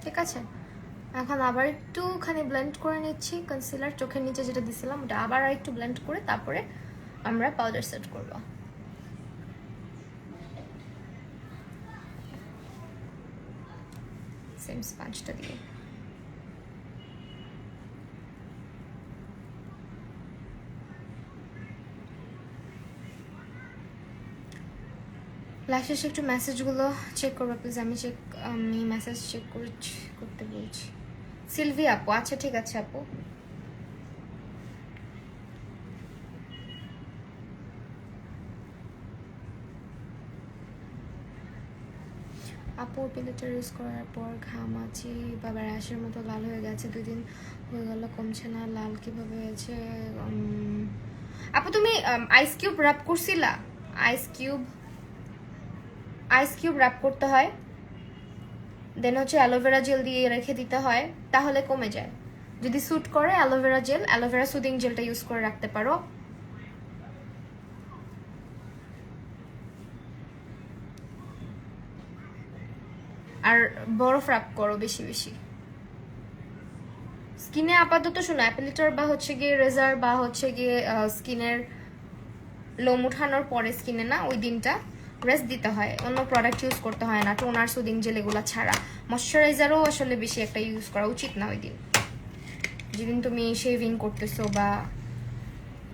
ঠিক আছে, এখন আবার একটুখানি ব্লেন্ড করে নিচ্ছি কনসিলার, চোখের নিচে যেটা দিছিলাম ওটা আবার একটু ব্লেন্ড করে তারপরে আমরা পাউডার সেট করব। সেম স্পঞ্জটা দিয়ে লাস্টে একটু মেসেজগুলো চেক করবো প্লিজ। আমি মেসেজ চেক করতে বলছি। সিলভি আপু, আচ্ছা ঠিক আছে আপু। আপু পিলেটার ইউজ করার পর ঘামাচি বা র্যাশের মতো লাল হয়ে গেছে, 2 দিন হয়ে গেল কমছে না, লাল কিভাবে হয়েছে? আপু তুমি আইস কিউব র্যাপ করছিলা? আইস কিউব র্যাপ করতে হয়, দেন হচ্ছে অ্যালোভেরা জেল দিয়ে রেখে দিতে হয়, তাহলে কমে যায়। যদি স্যুট করে অ্যালোভেরা সুদিং জেলটা ইউজ করে রাখতে পারো। আর বরফ র্যাপ করো বেশি বেশি স্কিনে। আপাতত শোনো, অ্যাপিলিটার বা হচ্ছে গিয়ে রেজার বা হচ্ছে গিয়ে স্কিনের লোম উঠানোর পরে স্কিনে না, ওই দিনটা রেস্ট দিতে হয়, অন্য প্রোডাক্ট ইউজ করতে হয় না, টোনার সুদিং জেল এগুলো ছাড়া। ময়শ্চারাইজারও আসলে বেশি একটা ইউজ করা উচিত না ওই দিন, যেদিন তুমি শেভিং করতেছো বা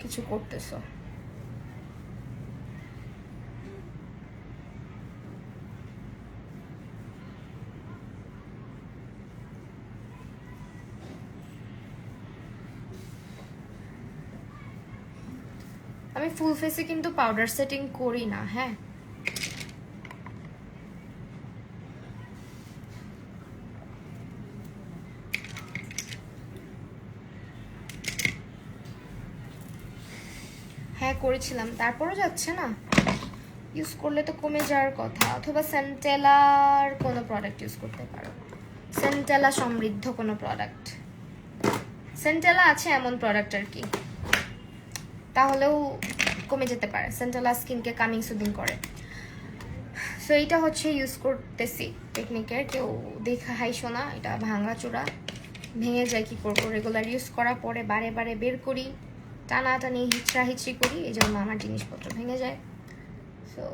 কিছু করতেছো। আমি ফুল ফেসে কিন্তু পাউডার সেটিং করি না, হ্যাঁ। হ্যাঁ করেছিলাম, তারপরও যাচ্ছে না। ইউজ করলে তো কমে যাওয়ার কথা। অথবা সেন্টেলার কোনো প্রোডাক্ট ইউজ করতে পারো, সেন্টেলা সমৃদ্ধ কোনো প্রোডাক্ট। সেন্টেলা আছে এমন প্রোডাক্ট আর কি, তাহলেও কমে যেতে পারে। সেন্ট্রাল স্কিনকে কামিং সুদিং করে। সো এইটা হচ্ছে ইউজ করতেছি টেকনিকের, কেউ দেখা হাইশো না, এটা ভাঙাচোরা ভেঙে যায়, কি করবো। রেগুলার ইউজ করার পরে বারে বারে বের করি, টানাটানি হিচড়া হিচড়ি করি, এই জন্য আমার জিনিসপত্র ভেঙে যায়। সো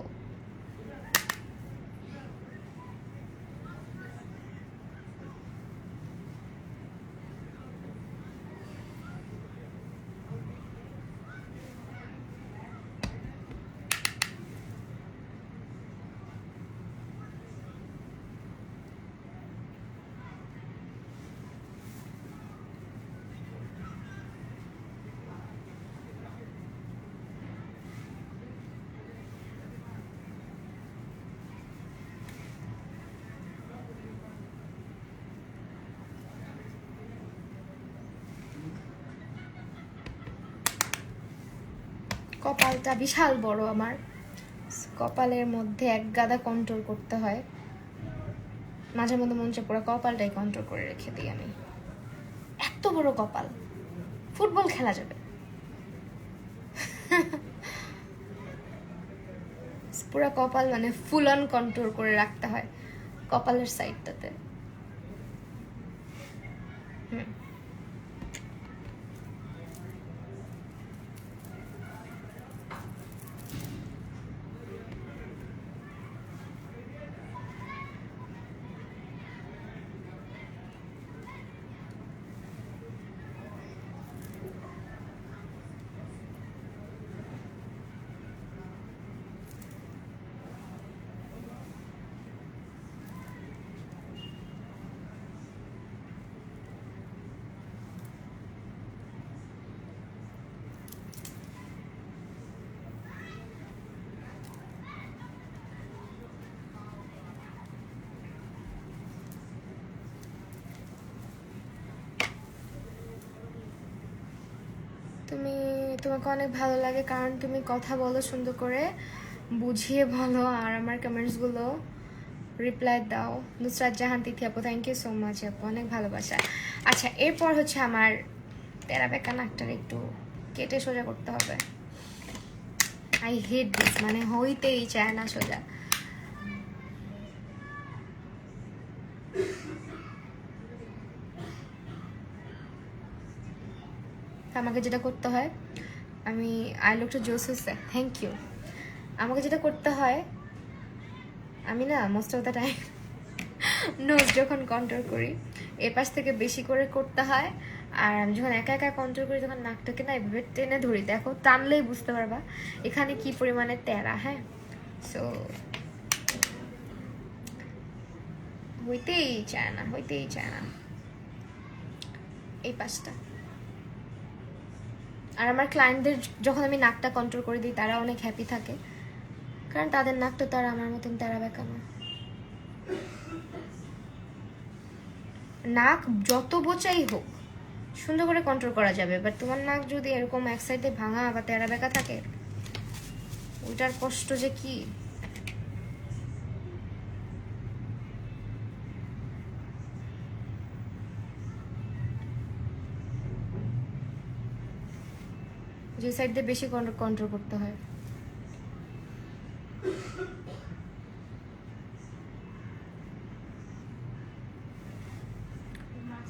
কপালটা বিশাল বড় আমার, কপালের মধ্যে এক গাদা কন্ট্রোল করতে হয়। মাঝে মধ্যে মন চায় পুরো কপালটাই কন্ট্রোল করে রেখে দিই আমি। এত বড় কপাল, ফুটবল খেলা যাবে। পুরো কপাল মানে ফুল অন কন্ট্রোল করে রাখতে হয় কপালের সাইডটাতে। তোমাকে অনেক ভালো লাগে কারণ তুমি কথা বলো সুন্দর করে, বুঝিয়ে বলো, আর আমার কমেন্টসগুলো রিপ্লাই দাও। নুসরাত জাহান তিথি আপু, থ্যাংক ইউ সো মাচ আপু, অনেক ভালোবাসা। আচ্ছা, এরপর হচ্ছে আমার তেরা বেকা নাকটার একটু কেটে সোজা করতে হবে। আই হেট দিস, মানে হইতেই চায় না সোজা। আমাকে যেটা করতে হয়, আমি আই লুকটা জোস হয়েছে, থ্যাংক ইউ। আমাকে যেটা করতে হয়, আমি না most of the time nose যখন কন্ট্রোল করি এর পাশ থেকে বেশি করে করতে হয়, আর আমি যখন একা একা কন্ট্রোল করি তখন নাকটাকে না এভাবে টেনে ধরি, দেখো টানলেই বুঝতে পারবা এখানে কি পরিমাণে তেরা। হ্যাঁ, সো হইতেই চায় না, হইতেই চায় না এই পাশটা। আর আমার ক্লায়েন্টদের যখন আমি নাকটা কন্ট্রোল করে দিই তারা অনেক হ্যাপি থাকে, কারণ তাদের নাকটা তারা আমার মতন তেরা বেঁকা না। নাক যত বোচাই হোক সুন্দর করে কন্ট্রোল করা যাবে, বাট তোমার নাক যদি এরকম এক সাইডে ভাঙা বা তেরা বেঁকা থাকে, ওইটার কষ্ট যে কি। যে সাইড দিয়ে বেশি কন্ট্রোল করতে হয়।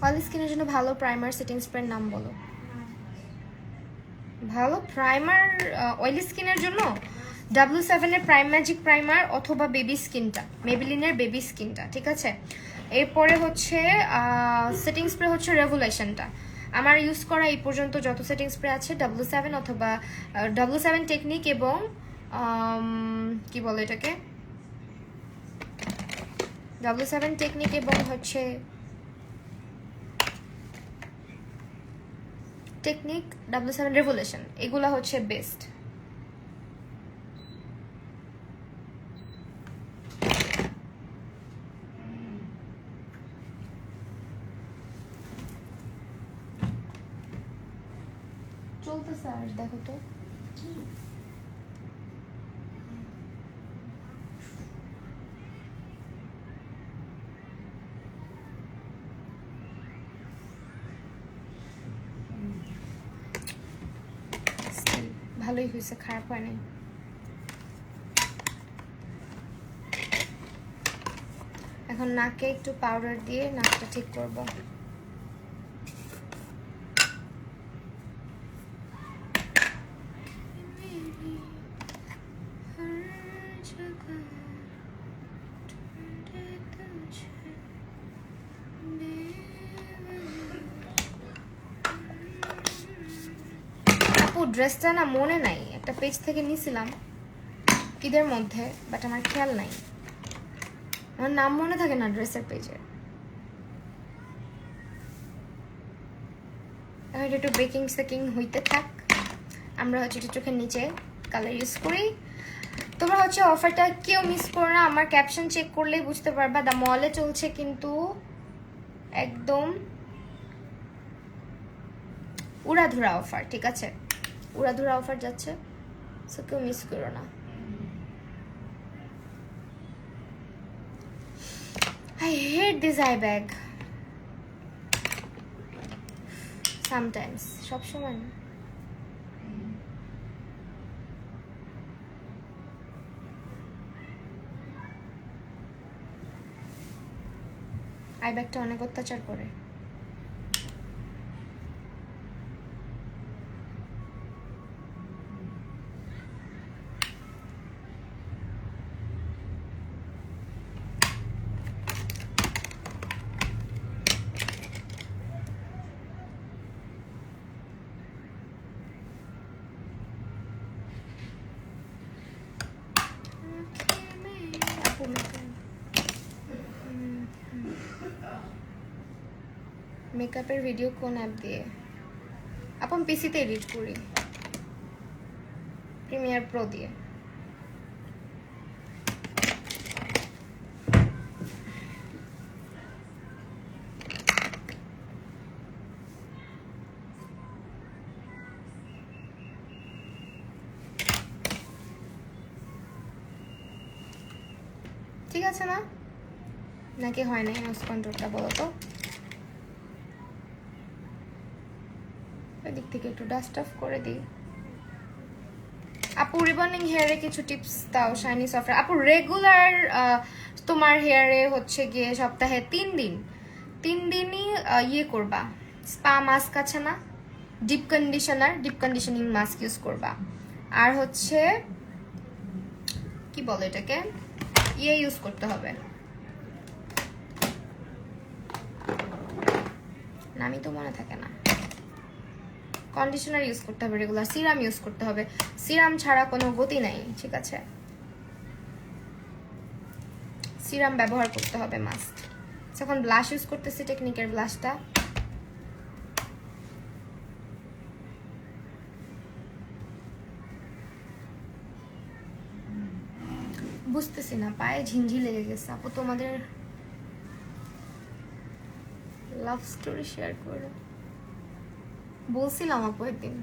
অয়েলি স্কিনের জন্য ভালো প্রাইমার সেটিং স্প্রের নাম বলো। ভালো প্রাইমার অয়েলি স্কিনের জন্য W7 এর প্রাইম ম্যাজিক প্রাইমার অথবা বেবি স্কিনটা, মেবিলিনের বেবি স্কিনটা, ঠিক আছে। এরপরে হচ্ছে সেটিং স্প্রে হচ্ছে রেভুলেশনটা। আমার ইউজ করা এই পর্যন্ত যত সেটিং স্প্রে আছে W7 অথবা W7 টেকনিক এবং কি বলে এটাকে, W7 টেকনিক এবং হচ্ছে টেকনিক W7 রেভুলেশন, এগুলা হচ্ছে বেস্ট। চলতেছে আর দেখো তো ভালোই হয়েছে, খারাপ হয় নাই। এখন নাকে একটু পাউডার দিয়ে নাকটা ঠিক করব। আপু ড্রেসটা না মনে নাই, একটা পেজ থেকে নিয়েছিলাম ঈদের মধ্যে, বাট আমার খেয়াল নাই, আমার নাম মনে থাকে না ড্রেসের পেজে। এখন একটু বেকিং সেকিং হইতে থাক, আমরা হচ্ছে একটু চোখের নিচে কালার ইউজ করি। তোমরা হচ্ছে অফারটা কেউ মিস করো না, আমার ক্যাপশন চেক করলেই বুঝতে পারবা। দা মলে চলছে কিন্তু একদম উড়াধুরা অফার, ঠিক আছে? উড়াধুরা অফার যাচ্ছে, সো কেউ মিস করো না। I hate this eye bag. Sometimes, সবসময় না। আই ব্যাগটা অনেক অত্যাচার করে। মেকআপের ভিডিও কোন অ্যাপ দিয়ে? আপু আমি পিসিতে এডিট করি, প্রিমিয়ার প্রো দিয়ে। ঠিক আছে না? নাকি হয় নাই মাউস কন্ট্রোলটা বলো তো? এদিক থেকে একটু ডাস্ট অফ করে দিই। আপু রিবনিং হেয়ারে কিছু টিপস দাও, শাইনি সফট। আপু রেগুলার তোমার হেয়ারে হচ্ছে গিয়ে সপ্তাহে 3 দিনই ইয়ে করবা, স্পা মাস্ক আছে না, ডিপ কন্ডিশনিং মাস্ক ইউজ করবা। আর হচ্ছে কি বলে এটাকে, ইয়ে ইউজ করতে হবে, নামই তো মনে থাকে না। কন্ডিশনার ইউজ করতে হবে রেগুলার, সিরাম ইউজ করতে হবে, সিরাম ছাড়া কোনো গতি নাই, ঠিক আছে? সিরাম ব্যবহার করতে হবে মাস্ট। এখন ব্লাশ ইউজ করতেছি, টেকনিকের ব্লাশটা। বুঝতেছি না, পায়ে ঝিঞ্ঝি লেগে গেছে। আপু তোমাদের লাভ স্টোরি শেয়ার করো, বলছিলাম আপু একদিন।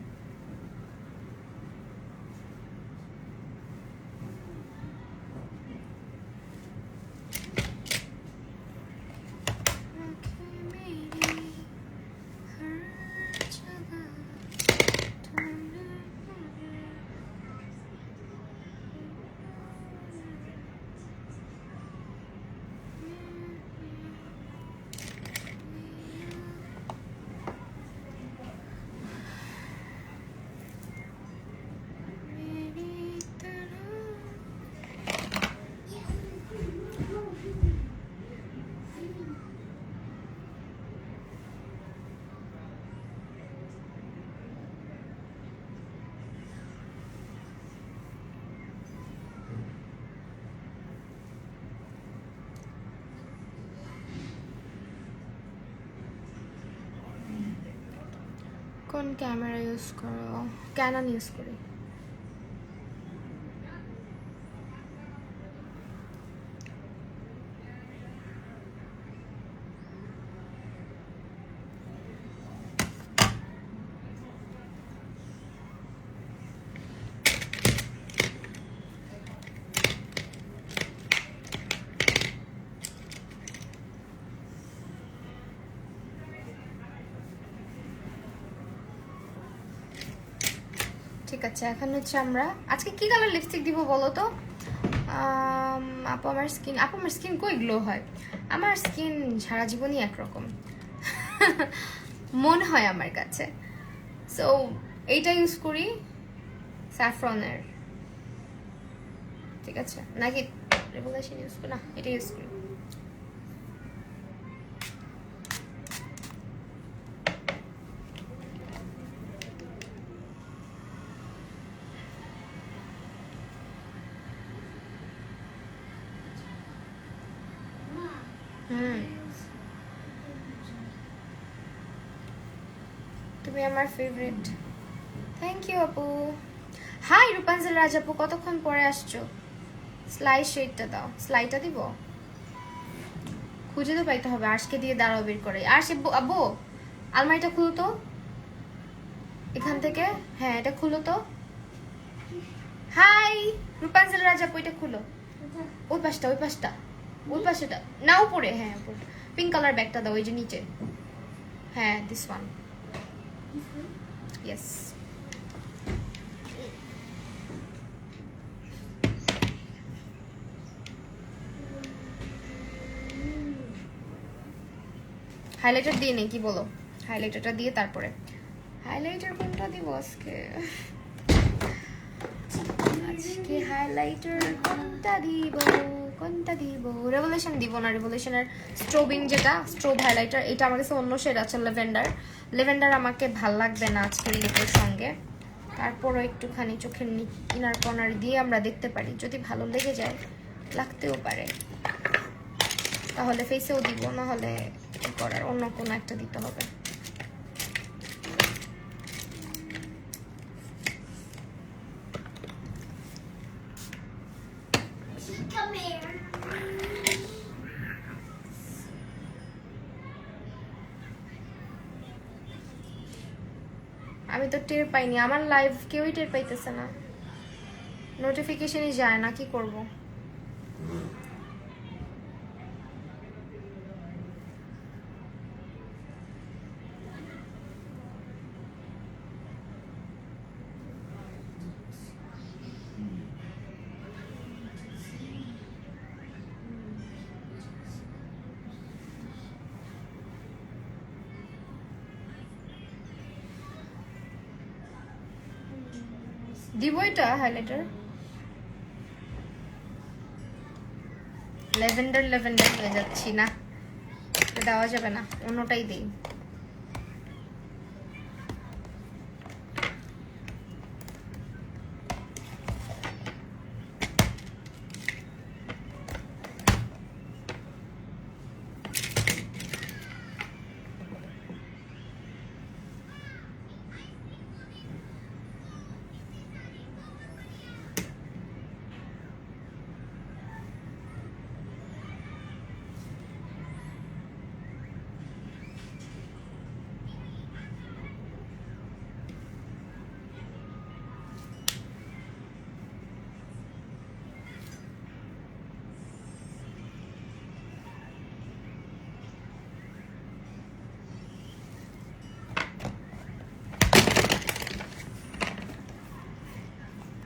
কোন ক্যামেরা ইউজ করো? ক্যানন ইউজ করি। ঠিক আছে, এখন হচ্ছে আমরা আজকে কি কালার লিপস্টিক দিব বলো তো? আপু আমার স্কিন কই গ্লো হয়? আমার স্কিন সারা জীবনই একরকম মনে হয় আমার কাছে। সো এইটা ইউজ করি স্যাফরনের, ঠিক আছে, নাকি রেভলিউশন ইউজ করি? না, এটা ইউজ করি। তুমি আমার ফেভারিট। থ্যাংক ইউ আপু। হাই রূপাঞ্জল রাজ আপু, কতক্ষণ পরে আসছো? স্লাই শেডটা দাও। স্লাইটা দিব, খুঁজে তো পাইতে হবে। আজকে দিয়ে দাঁড়াও বের করে। আর সে আব্বু আলমারিটা খুলো তো এখান থেকে। হ্যাঁ এটা খুলো তো। হাই রূপাঞ্জল রাজ আপু, এটা খুলো। ওই পাশটা, ওই পাশটা, ওই পাশেটা না, উপরে। হ্যাঁ উপরে। পিঙ্ক কালার ব্যাগটা দাও, ওই যে নিচে। হ্যাঁ দিস ওয়ান। ইয়েস। হাইলাইটার দিয়ে নেই কি বলো? হাইলাইটারটা দিয়ে তারপরে। হাইলাইটার কোনটা দিব আজকে? আজকে হাইলাইটার কোনটা দিব? কোনটা দিব? রেভলিউশন দিব না, রেভলিউশনের স্ট্রোবিং যেটা স্ট্রোব হাইলাইটার, এটা আমার কাছে অন্য শেড আছে, ল্যাভেন্ডার। ল্যাভেন্ডার আমাকে ভাল লাগবে না আজকের লুকের সঙ্গে। তারপরও একটুখানি চোখের ইনার কর্নার দিয়ে আমরা দেখতে পারি, যদি ভালো লেগে যায় লাগতেও পারে, তাহলে ফেসেও দিব, না হলে করার অন্য কোনো একটা দিতে হবে। আমি তো টের পাইনি, আমার লাইভ কেউই টের পাইতেছে না, নোটিফিকেশনই যায় না, কি করব? দিব এটা হাইলাইটার। ল্যাভেন্ডার ল্যাভেন্ডার হয়ে যাচ্ছি না, দেওয়া যাবে না, অন্যটাই দিই।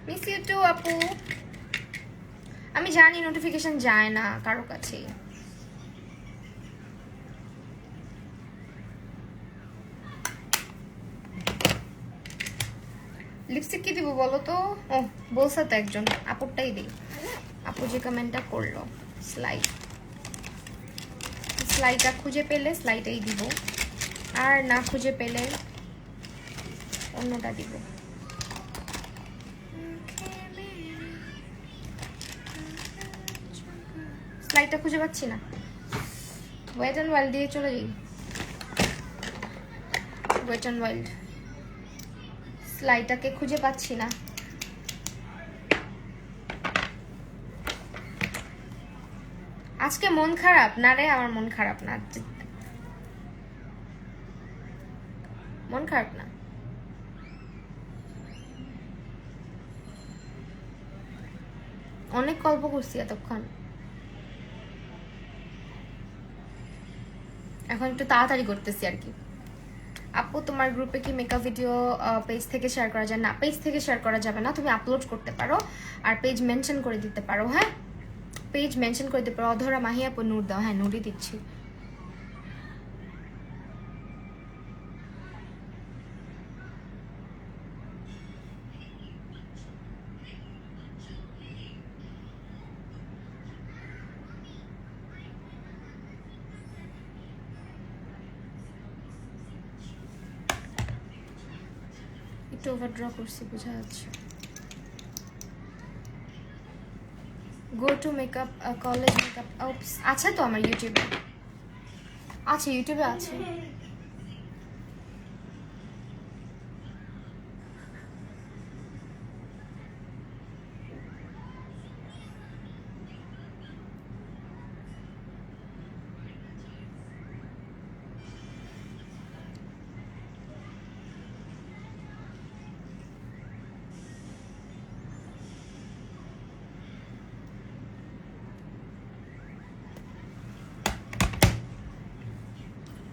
মিস ইউ টু আপু। আমি জানি নোটিফিকেশন যায় না কারো কাছে। লিপস্টিক কি দিব বলো তো? ও বলছে তো একজন, আপুরটাই দিই। আপু যে কমেন্টটা করলো, স্লাইডটা খুঁজে পেলে স্লাইডটাই দিব, আর না খুঁজে পেলে অন্যটা দিব। স্লাইডটা খুঁজে পাচ্ছি না, ওয়েট অ্যান্ড ওয়াইল্ড দিয়ে চলে যাই। ওয়েট অ্যান্ড ওয়াইল্ড, স্লাইডটাকে খুঁজে পাচ্ছি না। আজকে মন খারাপ না রে, আমার মন খারাপ না, মন খারাপ না। অনেক গল্প করছি এতক্ষণ, এখন একটু তাড়াতাড়ি করতেছি আর কি। আপু তোমার গ্রুপে কি মেকআপ ভিডিও পেজ থেকে শেয়ার করা যায়? না, পেজ থেকে শেয়ার করা যাবে না, তুমি আপলোড করতে পারো আর পেজ মেনশন করে দিতে পারো। হ্যাঁ, পেজ মেনশন করে দিতে পারো। অধরা মাহি আপু নূর দাও। হ্যাঁ, নূরই দিচ্ছি। একটু ওভারড্র করছি, বোঝা যাচ্ছে। Go to makeup college makeup আছে তো আমার ইউটিউবে, আছে ইউটিউবে আছে।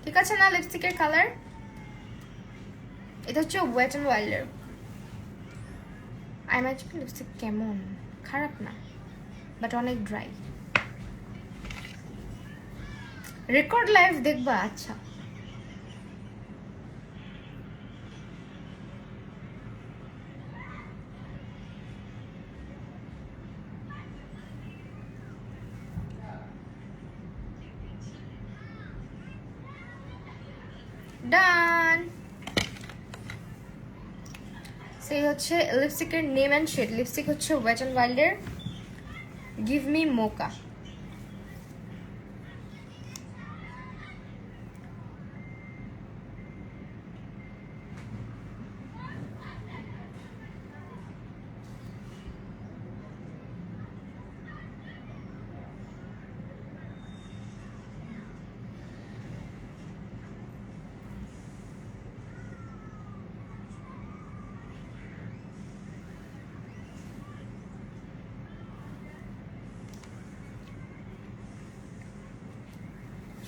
ঠিক আছে না লিপস্টিকের কালার? এটা হচ্ছে ওয়েট অ্যান্ড ওয়াইল্ডের। আই ম্যাজিক লিপস্টিক কেমন, খারাপ না, বাট অনেক ড্রাই। রেকর্ড লাইভ দেখবা? আচ্ছা, ডান। সেই হচ্ছে লিপস্টিকের নেম অ্যান্ড শেড। লিপস্টিক হচ্ছে ওয়েট অ্যান্ড ওয়াইল্ডের গিভ মি মোকা।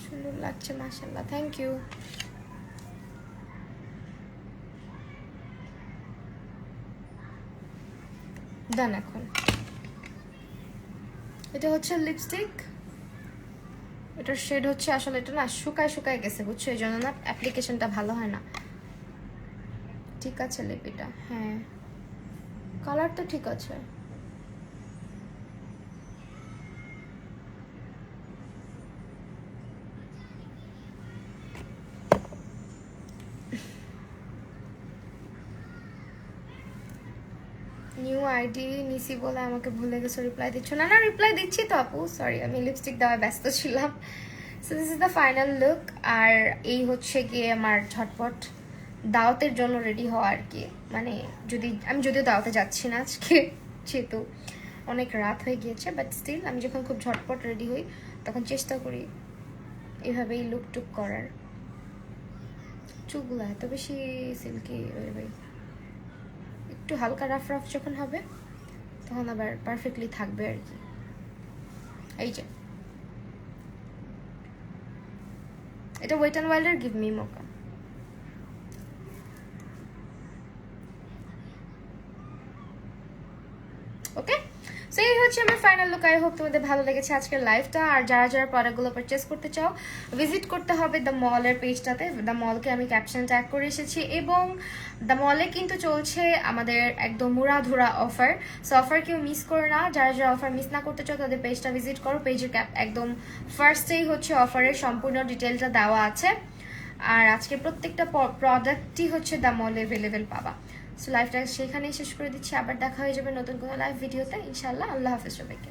সুন্দর লাগছে মাশাআল্লাহ, থ্যাংক ইউ। ডান। এখন এটা হচ্ছে লিপস্টিক, এটার শেড হচ্ছে, আসলে এটা না শুকায় শুকায় গেছে বুঝছো, এই জন্য না অ্যাপ্লিকেশনটা ভালো হয় না। ঠিক আছে লিপিটা, হ্যাঁ কালার তো ঠিক আছে। নিউ আইডি নিসি বলে আমাকে ভুলে গেছো, রিপ্লাই দিচ্ছ না? না রিপ্লাই দিচ্ছি তো আপু, সরি আমি লিপস্টিক দেওয়ায় ব্যস্ত ছিলাম। So this is the final look. আর এই হচ্ছে গিয়ে আমার ঝটপট দাওয়াতের জন্য রেডি হওয়া আর কি। মানে যদিও দাওয়াতে যাচ্ছি না আজকে, যেহেতু অনেক রাত হয়ে গিয়েছে, বাট স্টিল আমি যখন খুব ঝটপট রেডি হই তখন চেষ্টা করি এভাবেই লুক টুক করার। চুলগুলো এত বেশি সিল্কি ভাই, একটু হালকা রাফ রাফ যখন হবে তখন আবার পারফেক্টলি থাকবে আর কি। এই যে এটা ওয়েট অ্যান্ড ওয়াইল্ডের give me mocha. Okay, so এই হচ্ছে আমার ফাইনাল লুক। আই হোপ তোমাদের ভালো লেগেছে আজকের লাইভটা। আর যারা যারা প্রোডাক্টগুলো পারচেস করতে চাও ভিজিট করতে হবে দ্য মলের পেজটাতে। দ্য মলকে আমি ক্যাপশন ট্যাগ করে এসেছি, এবং দ্য মলে কিন্তু চলছে আমাদের একদম মুড়াধুরা অফার। সো অফার কেউ মিস করো না। যারা যারা অফার মিস না করতে চাও তাদের পেজটা ভিজিট করো। পেজের একদম ফার্স্টেই হচ্ছে অফারের সম্পূর্ণ ডিটেলটা দেওয়া আছে। আর আজকে প্রত্যেকটা প্রোডাক্টই হচ্ছে দ্য মলে অ্যাভেলেবেল পাবা। সো লাইভটা সেখানেই শেষ করে দিচ্ছি। আবার দেখা হয়ে যাবে নতুন কোনো লাইভ ভিডিওতে ইনশাল্লাহ। আল্লাহ হাফেজ সবাইকে।